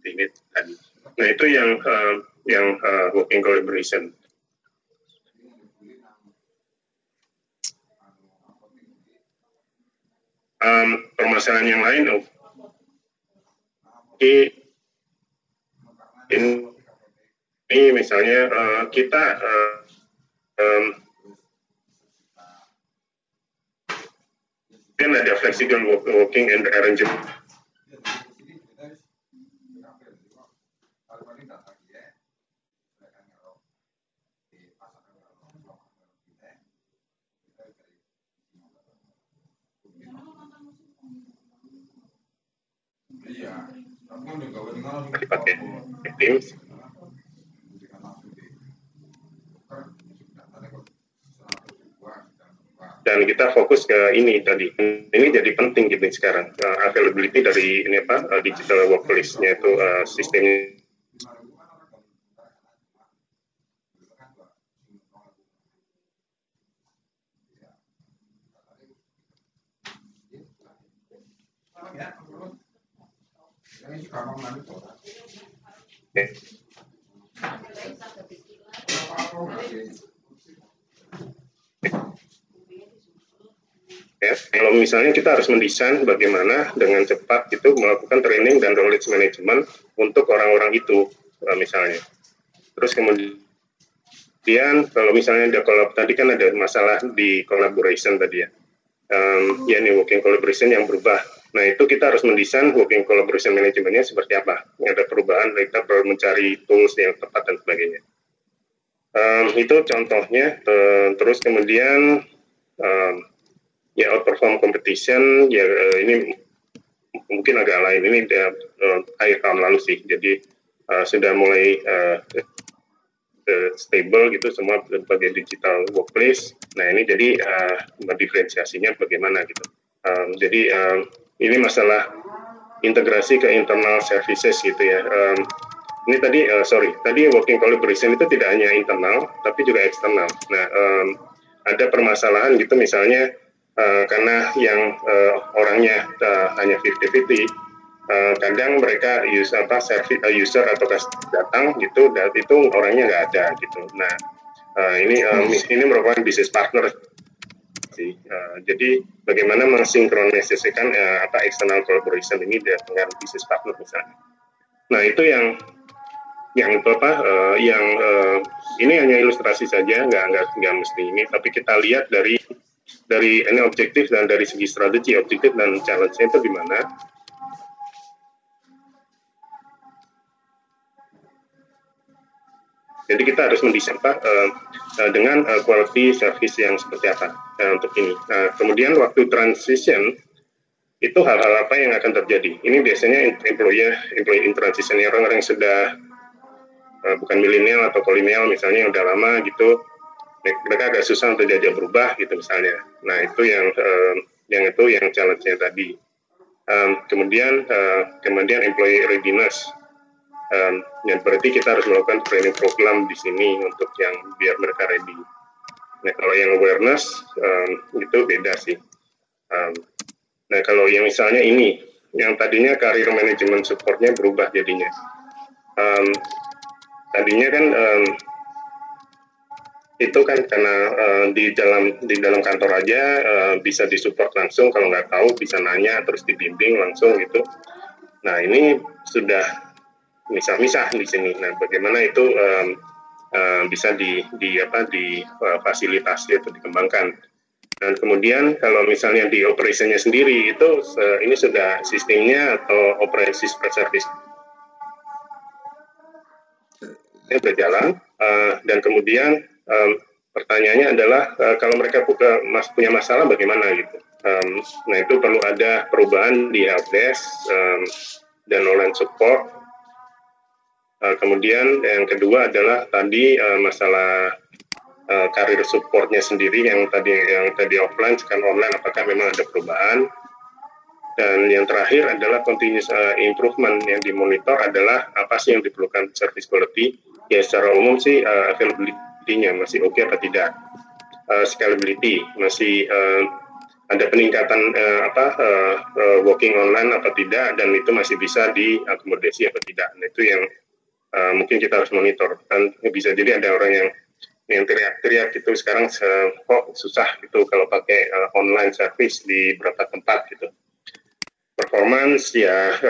ini tadi. Nah itu yang working collaboration. Permasalahan yang lain, ini misalnya kita kan ada flexible working and arrangement. Pakai Teams. Dan kita fokus ke ini tadi. Ini jadi penting gitu sekarang. Availability dari ini digital workplace-nya itu sistemnya. kalau misalnya kita harus mendesain bagaimana dengan cepat itu melakukan training dan knowledge management untuk orang-orang itu misalnya. Terus kemudian kalau misalnya tadi kan ada masalah di collaboration tadi ya. Ya ini working collaboration yang berubah. Nah itu kita harus mendesain working collaboration manajemennya seperti apa. Ada perubahan, kita perlu mencari tools yang tepat dan sebagainya. Itu contohnya. Terus kemudian ya outperform competition ya ini mungkin agak lain. Ini akhir tahun lalu sih. Jadi sudah mulai stable gitu semua sebagai digital workplace. Nah ini jadi diferensiasinya bagaimana gitu. Jadi ini masalah integrasi ke internal services gitu ya. Ini tadi tadi working collaboration itu tidak hanya internal tapi juga eksternal. Nah ada permasalahan gitu misalnya karena yang orangnya hanya 50-50. Kadang mereka user atau customer datang gitu, dan itu orangnya nggak ada gitu. Nah ini merupakan business partner sih. Jadi bagaimana mensinkronisasikan external collaboration ini dengan business partner misalnya. Nah itu yang ini hanya ilustrasi saja, nggak mesti ini, tapi kita lihat dari ini objektif dan dari segi strategi objektif dan challenge-nya itu di mana. Jadi kita harus mendesain dengan quality service yang seperti apa untuk ini. Kemudian waktu transition itu hal-hal apa yang akan terjadi? Ini biasanya employee in transition, orang-orang yang sudah bukan milenial atau kolonial misalnya yang udah lama gitu, mereka agak susah untuk diajak berubah gitu misalnya. Nah itu yang challenge-nya tadi. Kemudian employee readiness. Ya berarti kita harus melakukan training program di sini untuk yang biar mereka ready. Nah kalau yang awareness itu beda sih. Nah kalau yang misalnya ini, yang tadinya career management supportnya berubah jadinya. Tadinya kan itu kan karena di dalam kantor aja bisa disupport langsung, kalau nggak tahu bisa nanya terus dibimbing langsung gitu. Nah ini sudah misah-misah di sini. Nah, bagaimana itu bisa difasilitasi atau dikembangkan. Dan kemudian kalau misalnya di operasinya sendiri itu ini sudah sistemnya atau operasi service ini berjalan dan kemudian pertanyaannya adalah kalau mereka punya masalah bagaimana gitu. Nah itu perlu ada perubahan di helpdesk dan online support. Kemudian yang kedua adalah tadi masalah karir supportnya sendiri yang tadi offline sekarang online, apakah memang ada perubahan. Dan yang terakhir adalah continuous improvement, yang dimonitor adalah apa sih yang diperlukan service quality. Ya secara umum sih availability-nya masih oke apa tidak, scalability masih ada peningkatan working online apa tidak, dan itu masih bisa diakomodasi apa tidak. Nah itu yang mungkin kita harus monitor. Dan bisa jadi ada orang yang teriak-teriak gitu sekarang kok susah gitu kalau pakai online service di beberapa tempat gitu. Performance ya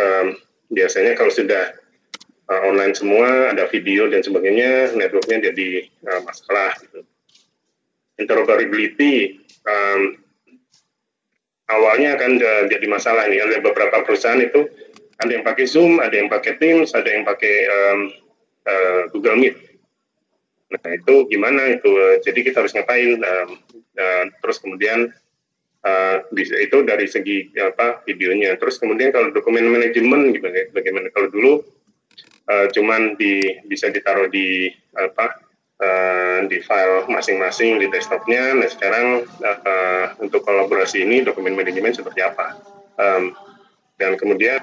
biasanya kalau sudah online semua, ada video dan sebagainya, networknya jadi masalah gitu. Interoperability awalnya akan jadi masalah nih. Ada beberapa perusahaan itu ada yang pakai Zoom, ada yang pakai Teams, ada yang pakai Google Meet. Nah itu gimana itu? Jadi kita harus ngapain? Terus kemudian itu dari segi videonya. Terus kemudian kalau dokumen manajemen bagaimana? Kalau dulu cuman bisa ditaruh di di file masing-masing di desktopnya. Nah sekarang untuk kolaborasi ini dokumen manajemen seperti apa? Dan kemudian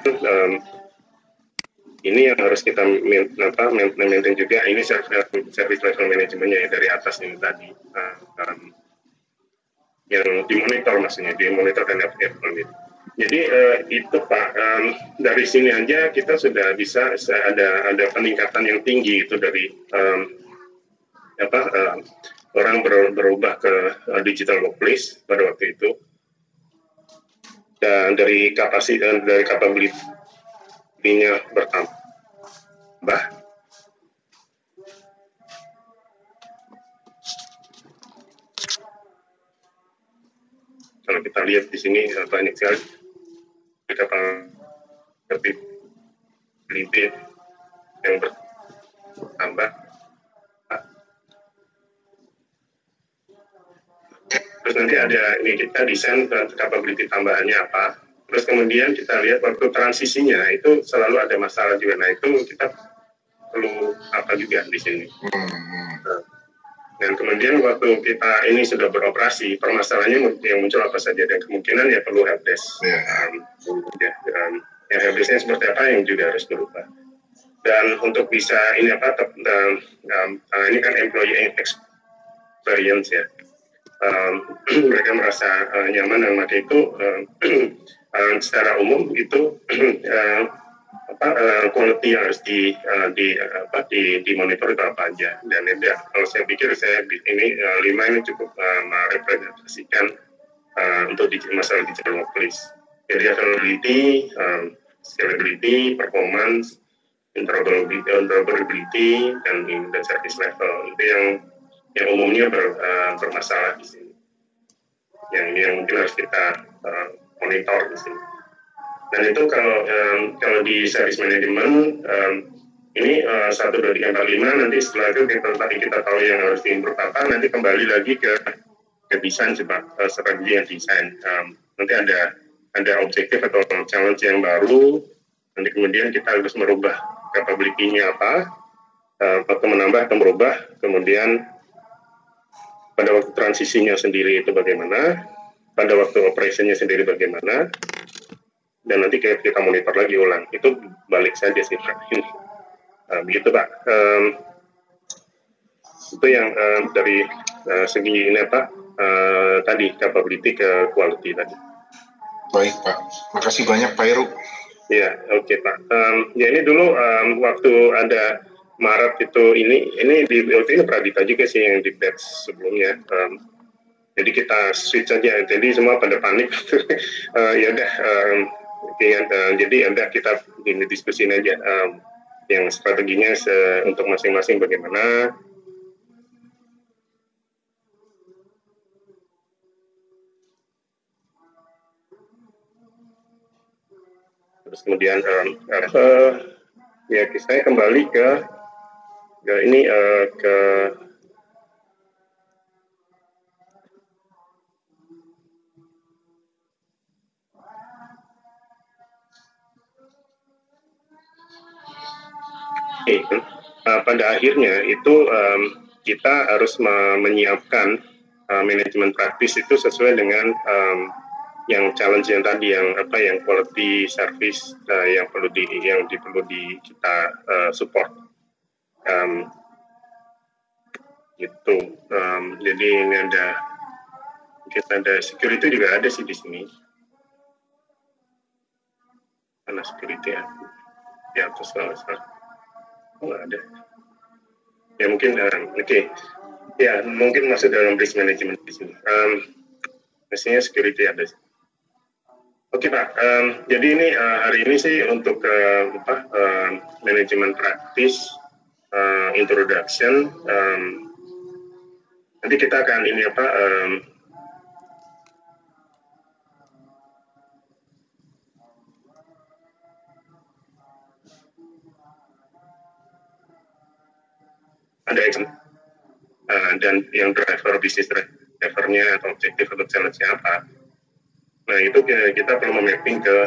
ini yang harus kita maintain juga, ini service level manajemennya ya, dari atas ini tadi yang dimonitor, maksudnya dimonitor dan evaluate. Jadi itu Pak, dari sini aja kita sudah bisa ada peningkatan yang tinggi itu dari orang berubah ke digital workplace pada waktu itu. dan dari kapasitas dari capability-nya bertambah. Kalau kita lihat di sini banyak sekali capability yang bertambah. Terus nanti ada ini kita desain capability tambahannya apa. Terus kemudian kita lihat waktu transisinya itu selalu ada masalah juga. Nah itu kita perlu apa juga di sini. Dan kemudian waktu kita ini sudah beroperasi, permasalahannya yang muncul apa saja, dan kemungkinan ya perlu helpdesk. Yang helpdesknya seperti apa yang juga harus berubah. Dan untuk bisa ini apa, ini kan employee experience ya. Mereka merasa nyaman dan maka itu secara umum itu quality yang harus dimonitor itu apa aja. Dan kalau saya pikir ini 5 ini cukup merepresentasikan untuk masalah digital workplace. Jadi availability, scalability, performance, interoperability, dan service level itu yang umumnya bermasalah di sini. Yang mungkin harus kita monitor di sini. Dan itu kalau di service management ini 1, 2, 3, 4, 5 nanti setelah itu kita tahu yang harus diimprove apa, nanti kembali lagi ke desain strategi yang desain. Nanti ada objektif atau challenge yang baru, nanti kemudian kita harus merubah capability-nya apa, atau menambah atau merubah, kemudian pada waktu transisinya sendiri itu bagaimana, pada waktu operasinya sendiri bagaimana, dan nanti kita monitor lagi ulang. Itu balik saja sih Pak. Begitu Pak. Itu yang dari segi ini apa tadi capability ke quality tadi. Baik Pak, makasih banyak Pak Heru. Ya, oke Pak. Ya ini dulu waktu ada Maret itu ini waktu ini Pradita juga sih yang di batch sebelumnya. Jadi kita switch aja. Jadi semua pada panik. Ya udah. Jadi ada kita diskusin aja yang strateginya untuk masing-masing bagaimana. Terus kemudian ya saya kembali ke ini ke pada akhirnya itu kita harus menyiapkan manajemen praktis itu sesuai dengan yang challenge yang tadi yang quality service yang perlu kita support gitu. Jadi ini kita ada security juga ada sih di sini. Karena security ya di atas nggak ada. Ya mungkin oke. Ya mungkin masuk dalam risk management di sini. Mestinya security ada. Oke Pak. Jadi ini hari ini sih untuk manajemen praktis introduction. Nanti kita akan ini ada dan yang driver bisnis drivernya atau objektif atau challenge-nya apa. Nah itu kita perlu mapping ke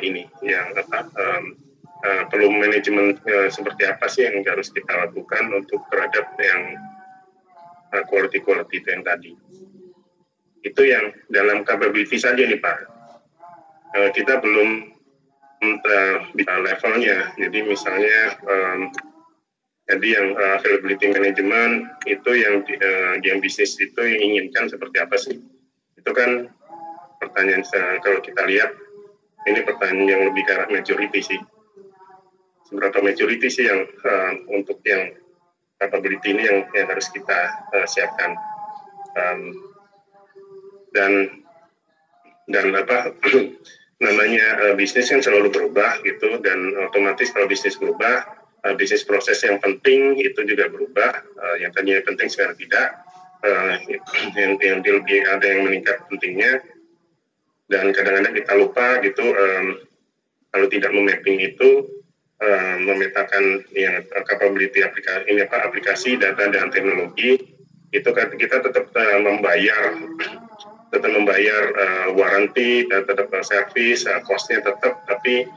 ini yang perlu manajemen seperti apa sih yang harus kita lakukan untuk terhadap yang quality itu yang tadi. Itu yang dalam capability saja nih Pak. Kita belum levelnya. Jadi misalnya jadi yang availability management itu yang bisnis itu yang inginkan seperti apa sih? Itu kan pertanyaan kalau kita lihat ini pertanyaan yang lebih ke arah maturity sih. Seberapa maturity sih yang untuk yang capability ini yang harus kita siapkan. Dan dan namanya bisnis kan selalu berubah gitu, dan otomatis kalau bisnis berubah, bisnis proses yang penting itu juga berubah, yang tadinya penting sekarang tidak, yang lebih ada yang meningkat pentingnya, dan kadang-kadang kita lupa gitu kalau tidak memapping itu, memetakan yang capability aplikasi data dan teknologi itu kita tetap membayar warranty, tetap service, costnya tetap, tapi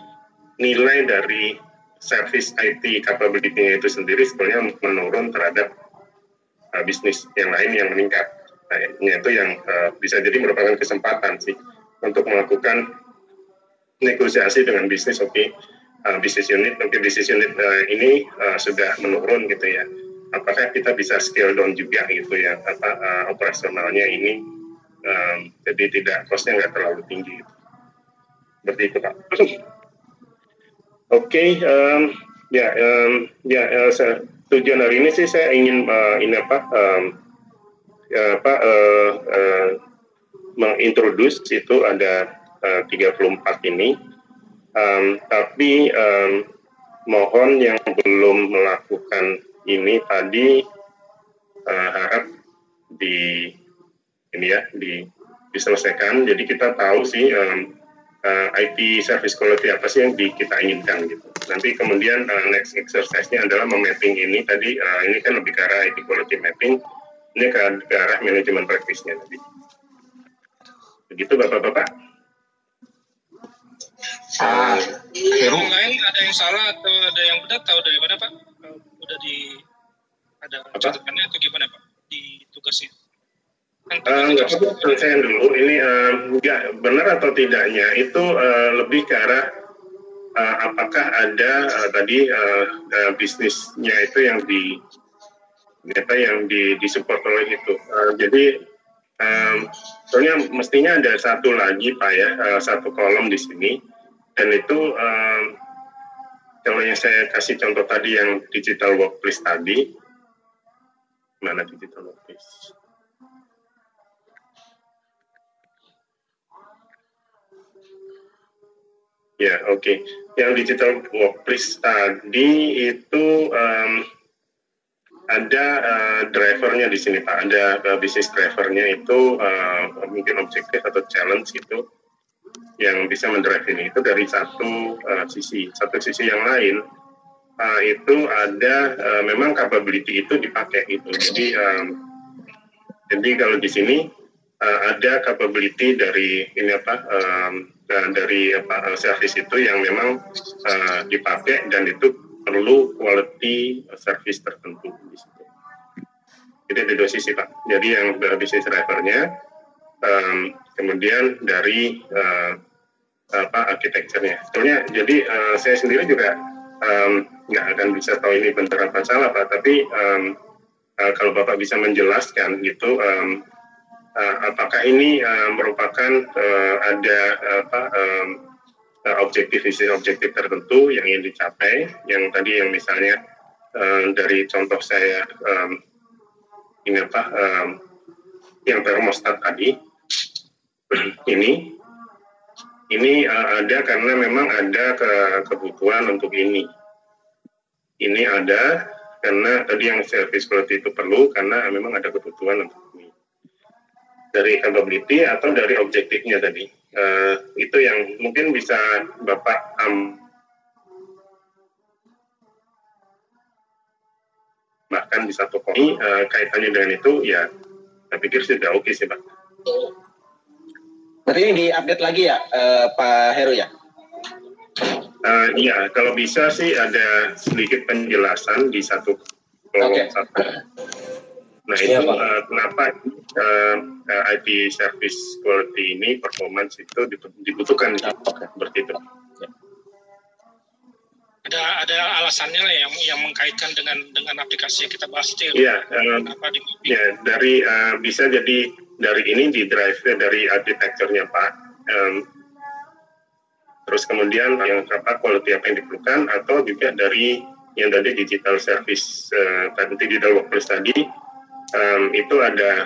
nilai dari service IT capability-nya itu sendiri sebenarnya menurun terhadap bisnis yang lain yang meningkat. Nah, itu yang bisa jadi merupakan kesempatan sih untuk melakukan negosiasi dengan bisnis. Bisnis unit ini sudah menurun gitu ya. Apakah kita bisa scale down juga gitu ya, operasionalnya ini jadi tidak costnya nggak terlalu tinggi gitu. Seperti itu Pak. Tujuan hari ini sih saya ingin mengintroduce itu ada 34 ini, tapi mohon yang belum melakukan ini tadi harap diselesaikan. Jadi kita tahu sih IT service quality apa sih yang kita inginkan gitu. Nanti kemudian next exercise-nya adalah memapping ini tadi, ini kan lebih ke arah IT quality mapping, ini ke arah manajemen practice-nya tadi. Begitu Bapak-Bapak. Yang lain ada yang salah atau ada yang benar, tahu dari mana Pak? Udah ada catatannya atau gimana Pak di tugasnya? Nggak perlu selesaikan dulu. Ini nggak benar atau tidaknya itu lebih ke arah apakah ada tadi bisnisnya itu yang disupport oleh itu. Jadi soalnya mestinya ada satu lagi Pak ya, satu kolom di sini, dan itu kalau yang saya kasih contoh tadi yang digital workplace tadi, mana digital workplace? Ya, oke. Yang digital workplace tadi itu ada drivernya di sini Pak. Ada bisnis drivernya itu mungkin objektif atau challenge itu yang bisa mendrive ini. Itu dari satu sisi. Satu sisi yang lain itu ada memang capability itu dipakai itu. Jadi kalau di sini ada capability dari service itu yang memang dipakai dan itu perlu quality service tertentu di situ. Jadi ada dua sisi Pak. Jadi yang bisnis drivernya, kemudian dari arsitekturnya. Sebetulnya jadi saya sendiri juga nggak akan bisa tahu ini benar apa salah Pak. Tapi kalau Bapak bisa menjelaskan gitu. Apakah ini merupakan ada objektif tertentu yang ingin dicapai, yang tadi yang misalnya dari contoh saya yang termostat tadi ini ada karena memang ada kebutuhan untuk ini ada karena tadi yang service quality itu perlu karena memang ada kebutuhan untuk ini. Dari capability atau dari objektifnya tadi, itu yang mungkin bisa Bapak bahkan di satu koni kaitannya dengan itu ya, saya pikir sudah oke sih Pak. Berarti ini diupdate lagi ya Pak Heru ya? Iya, kalau bisa sih ada sedikit penjelasan di satu kolom satu. Nah itu kenapa IT service quality ini performance itu dibutuhkan seperti itu. Ada alasannya lah yang mengkaitkan dengan aplikasi yang kita bahas itu. Iya, dari bisa jadi dari ini di drive dari arsitekturnya Pak. Terus kemudian yang quality apa yang diperlukan atau juga dari yang tadi digital service digital workplace tadi. itu ada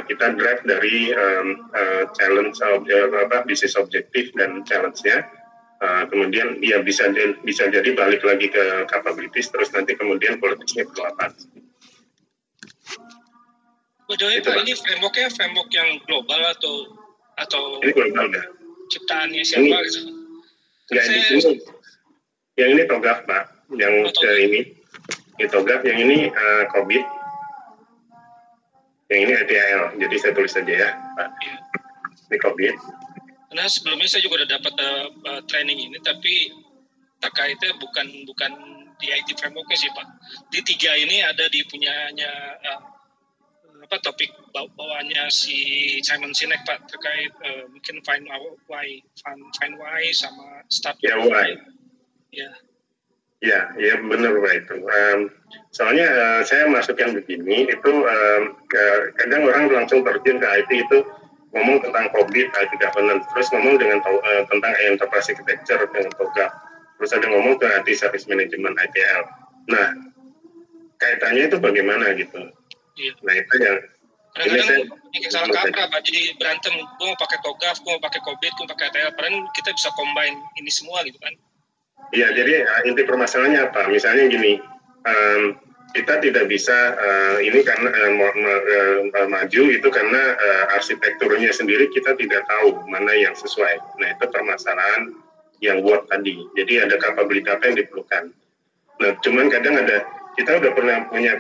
kita drive dari challenge bisnis objektif dan challenge-nya. Kemudian ya bisa jadi balik lagi ke capabilities, terus nanti kemudian politiknya perlu apa. Ini framework yang global atau ini global ya? Ciptaannya siapa gitu? Yang ini TOGAF Pak, yang ini TOGAF, yang ini COVID, yang ini ETL. Jadi saya tulis saja ya Pak. Ini COVID. Karena sebelumnya saya juga udah dapat training ini, tapi terkaitnya bukan di IT framework-nya sih Pak. Di 3 ini ada di punyanya topik bawaannya si Simon Sinek Pak, terkait mungkin find why sama start. Ya why. Ya benar Pak itu. Soalnya saya masuk yang begini itu kadang orang langsung terjun ke IT itu ngomong tentang COVID, IT governance, terus ngomong tentang enterprise architecture dengan TOGAF, terus ada ngomong ke IT service management ITL. Nah, kaitannya itu bagaimana gitu? Iya. Nah itu yang kadang-kadang salah kaprah Pak, jadi berantem, gue mau pakai TOGAF, gue mau pakai COVID, gue mau pakai ITL, padahal kita bisa combine ini semua gitu kan? Iya, jadi inti permasalahannya apa? Misalnya gini, kita tidak bisa ini karena maju itu karena arsitekturnya sendiri kita tidak tahu mana yang sesuai. Nah itu permasalahan yang buat tadi. Jadi ada capability apa yang diperlukan. Nah cuman kadang kita udah pernah punya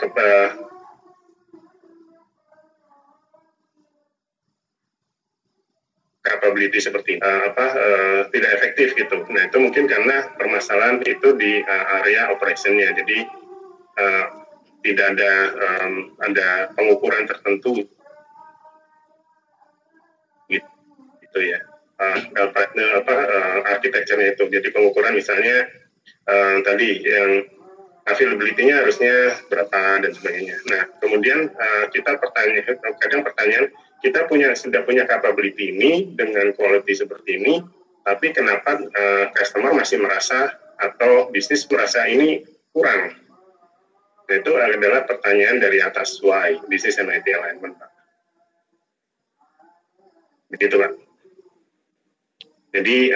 capability seperti tidak efektif gitu. Nah itu mungkin karena permasalahan itu di area operation-nya. Jadi tidak ada pengukuran tertentu gitu ya. Arsitekturnya itu. Jadi pengukuran misalnya tadi yang availability-nya harusnya berapa dan sebagainya. Nah kemudian kita pertanyaan kita sudah punya capability ini dengan quality seperti ini, tapi kenapa customer masih merasa atau bisnis merasa ini kurang? Nah, itu adalah pertanyaan dari atas why, business and IT alignment, Pak. Begitu, Pak. Jadi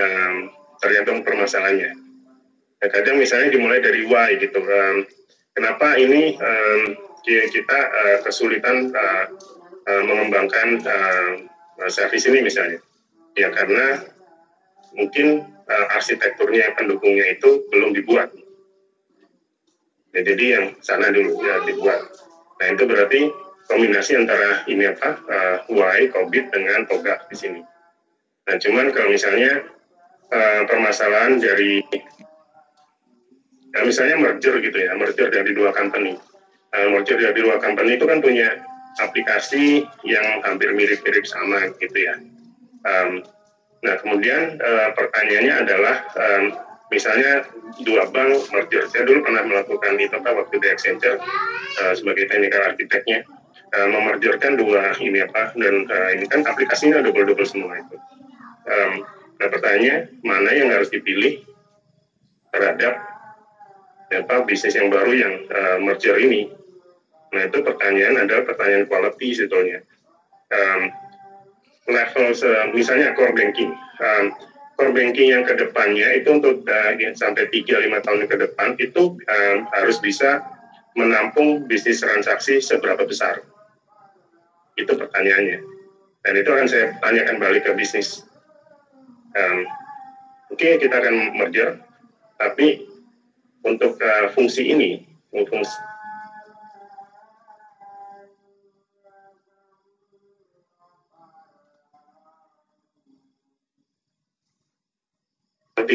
tergantung permasalahannya. Nah, kadang misalnya dimulai dari why gitu. Kenapa ini kita kesulitan mengembangkan service ini misalnya? Ya karena mungkin arsitekturnya pendukungnya itu belum dibuat. Ya, jadi yang sana dulu ya dibuat. Nah itu berarti kombinasi antara ini why, COVID dengan TOGAF di sini. Nah cuman kalau misalnya permasalahan dari misalnya merger gitu ya, merger dari 2 company. Merger dari 2 company itu kan punya aplikasi yang hampir mirip-mirip sama gitu ya. Nah kemudian pertanyaannya adalah misalnya 2 bank merger. Saya dulu pernah melakukan itu waktu di Accenture sebagai technical architect-nya, memergerkan 2 dan ini kan aplikasinya double semua itu. Nah pertanyaannya mana yang harus dipilih terhadap bisnis yang baru yang merger ini? Nah itu adalah pertanyaan quality sebetulnya. Level misalnya core banking. Core banking yang ke depannya itu untuk sampai 3-5 tahun ke depan itu harus bisa menampung bisnis transaksi seberapa besar. Itu pertanyaannya. Dan itu akan saya tanyakan balik ke bisnis. Oke, kita akan merger, tapi untuk fungsi ini,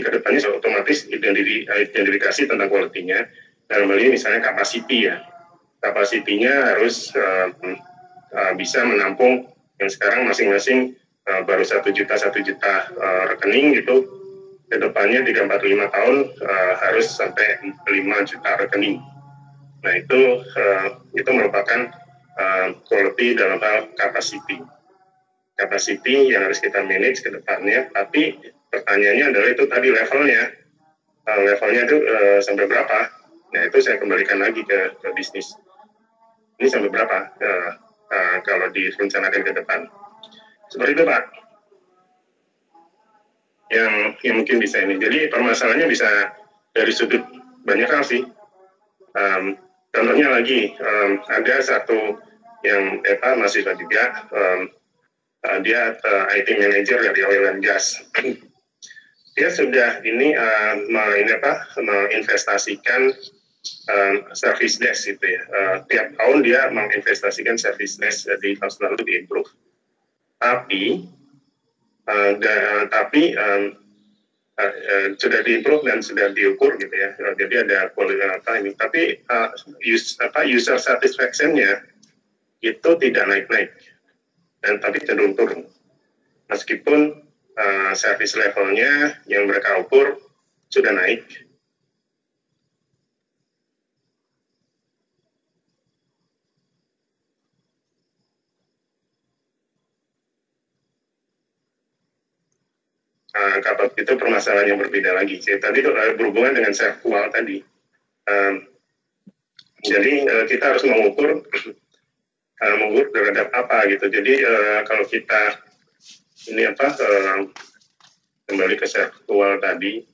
ke depannya otomatis identifikasi tentang quality-nya. Dalam hal ini misalnya capacity ya. Capacity-nya harus bisa menampung yang sekarang masing-masing baru 1 juta rekening gitu. Ke depannya 3-4-5 tahun harus sampai 5 juta rekening. Nah itu merupakan quality dalam hal capacity. Capacity yang harus kita manage ke depannya, tapi pertanyaannya adalah itu tadi levelnya itu sampai berapa? Nah itu saya kembalikan lagi ke bisnis. ini sampai berapa kalau direncanakan ke depan. Seperti itu Pak. Yang mungkin bisa ini. Jadi permasalahannya bisa dari sudut banyak hal sih. Contohnya lagi, ada satu yang mahasiswa juga, dia IT manager dari oil and gas. Dia sudah menginvestasikan service desk gitu ya. Tiap tahun dia menginvestasikan service desk di tahun lalu di improve. Tapi sudah di-improve dan sudah diukur gitu ya. Jadi ada kualitas ini. Tapi user satisfaction-nya itu tidak naik-naik, dan tapi cenderung turun. Meskipun service levelnya yang mereka ukur sudah naik. Kalau itu permasalahan yang berbeda lagi. Tadi itu berhubungan dengan self-qual tadi. Jadi kita harus mengukur terhadap apa gitu. Jadi kalau kita ini kembali ke self-qual tadi,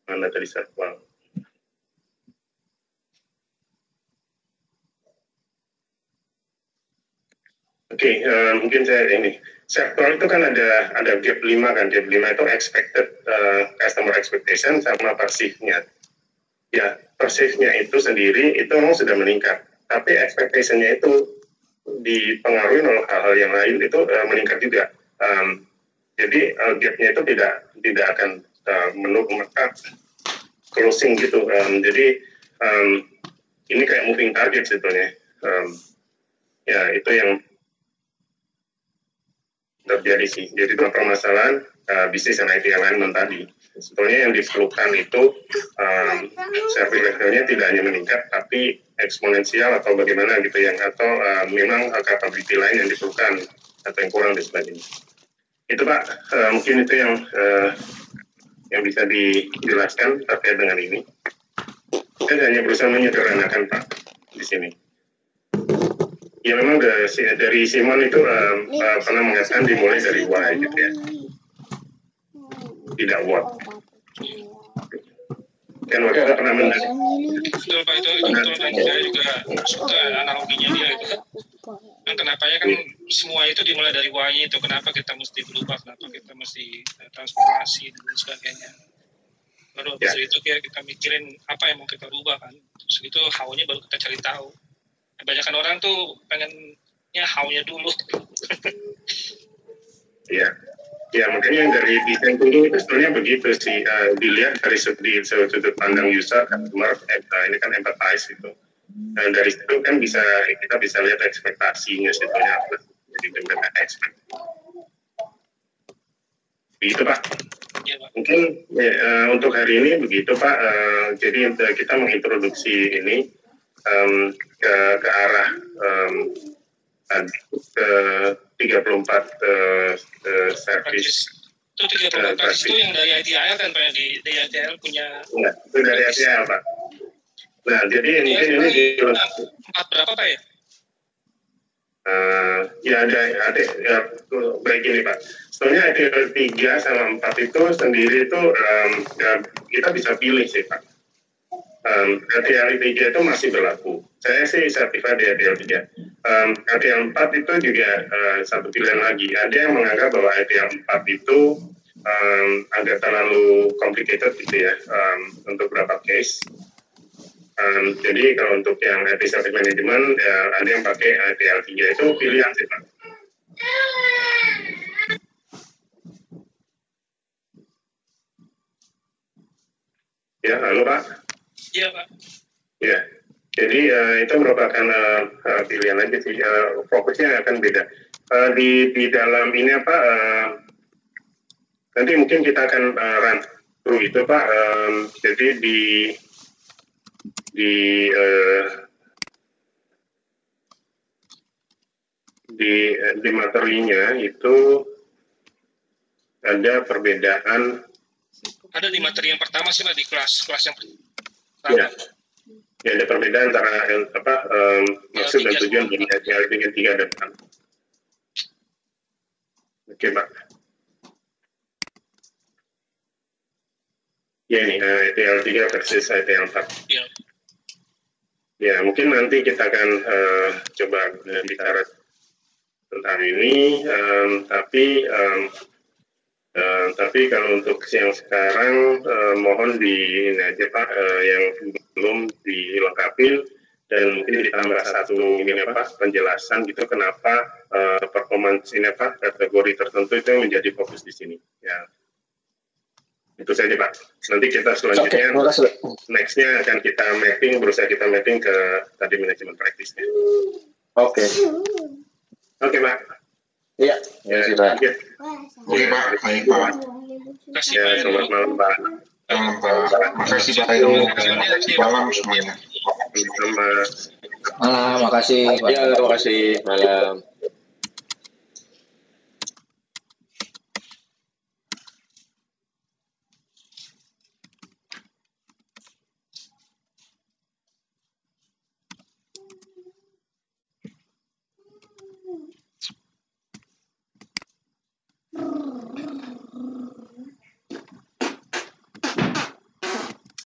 mana tadi self-qual? Oke, mungkin saya ini. Sektor itu kan ada gap 5 kan, gap 5 itu expected customer expectation sama perceive-nya. Ya, perceive-nya itu sendiri itu memang sudah meningkat, tapi expectation-nya itu dipengaruhi oleh hal-hal yang lain itu meningkat juga. Jadi gap-nya itu tidak akan closing gitu. Jadi ini kayak moving target sebetulnya. Ya, itu yang terjadi sih. Jadi itu permasalahan bisnis dan IT alignment tadi. Sebetulnya yang diperlukan itu service levelnya tidak hanya meningkat, tapi eksponensial atau bagaimana gitu yang atau memang capability lain yang diperlukan atau yang kurang dan sebagainya. Itu Pak, mungkin itu yang bisa dijelaskan terkait dengan ini. Saya hanya berusaha menyederhanakan Pak di sini. Ya memang dari Simon itu pernah mengatakan dimulai dari why gitu ya, tidak what. Kan waktu itu pernah mendengar. Betul Pak, itu saya juga suka analoginya dia itu. Kan kenapanya kan semua itu dimulai dari why itu, kenapa kita mesti berubah, kenapa kita mesti transformasi dan sebagainya. Baru habis itu kita mikirin apa yang mau kita rubah kan, terus itu how-nya baru kita cari tahu. Kebanyakan orang tuh pengennya how-nya dulu. Iya, ya makanya yang dari desain dulu itu sebenarnya begitu sih, dilihat dari sudut pandang user, customer, ini kan empathize gitu. Dan dari situ kan kita bisa lihat ekspektasinya sebetulnya apa, jadi dengan expect. Begitu Pak. Ya, Pak. Mungkin untuk hari ini begitu Pak. Jadi kita mengintroduksi ini ke arah ke 34 service. Itu 34 service itu yang dari ITIL kan Pak, di ITIL punya. Enggak, itu dari ITIL Pak. Nah, jadi mungkin ini di 4 berapa Pak ya? Ya ada ya, baik ini Pak. Sebenarnya ITIL 3 sama 4 itu sendiri itu kita bisa pilih sih Pak. RTL 3 itu masih berlaku. Saya sih sertifikat di RTL 3. RTL 4 itu juga satu pilihan lagi. Ada yang menganggap bahwa RTL 4 itu agak terlalu complicated gitu ya untuk beberapa case. Jadi kalau untuk yang IT Service Management ada yang pakai RTL 3 itu pilihan sih Pak. Ya, halo Pak. Iya Pak. Ya, jadi itu merupakan pilihan aja sih. Fokusnya akan beda. Di dalam ini apa? Nanti mungkin kita akan run through itu Pak. Jadi di materinya itu ada perbedaan. Ada di materi yang pertama sih Pak, di kelas yang pertama. Ya. Ya, ada perbedaan antara maksud dan tujuan dari TL 3 dan 4. Oke, Pak. Ya, ini TL 3 versus TL 4. Ya. Ya, mungkin nanti kita akan coba bicara tentang ini, tapi kalau untuk yang sekarang mohon ini aja Pak, yang belum dilengkapi dan mungkin ditambah satu penjelasan gitu kenapa performance ini kategori tertentu itu menjadi fokus di sini. Ya, itu saja Pak. Nanti kita selanjutnya nextnya akan kita berusaha kita mapping ke tadi manajemen praktisnya. Oke. Oke Pak. Iya, ya, Oke Pak, baik Pak. Ya, selamat malam Pak. Selamat Pak. Makasih Pak Heru. Malam semuanya. Selamat Malam, makasih. Ya, terima kasih. Malam.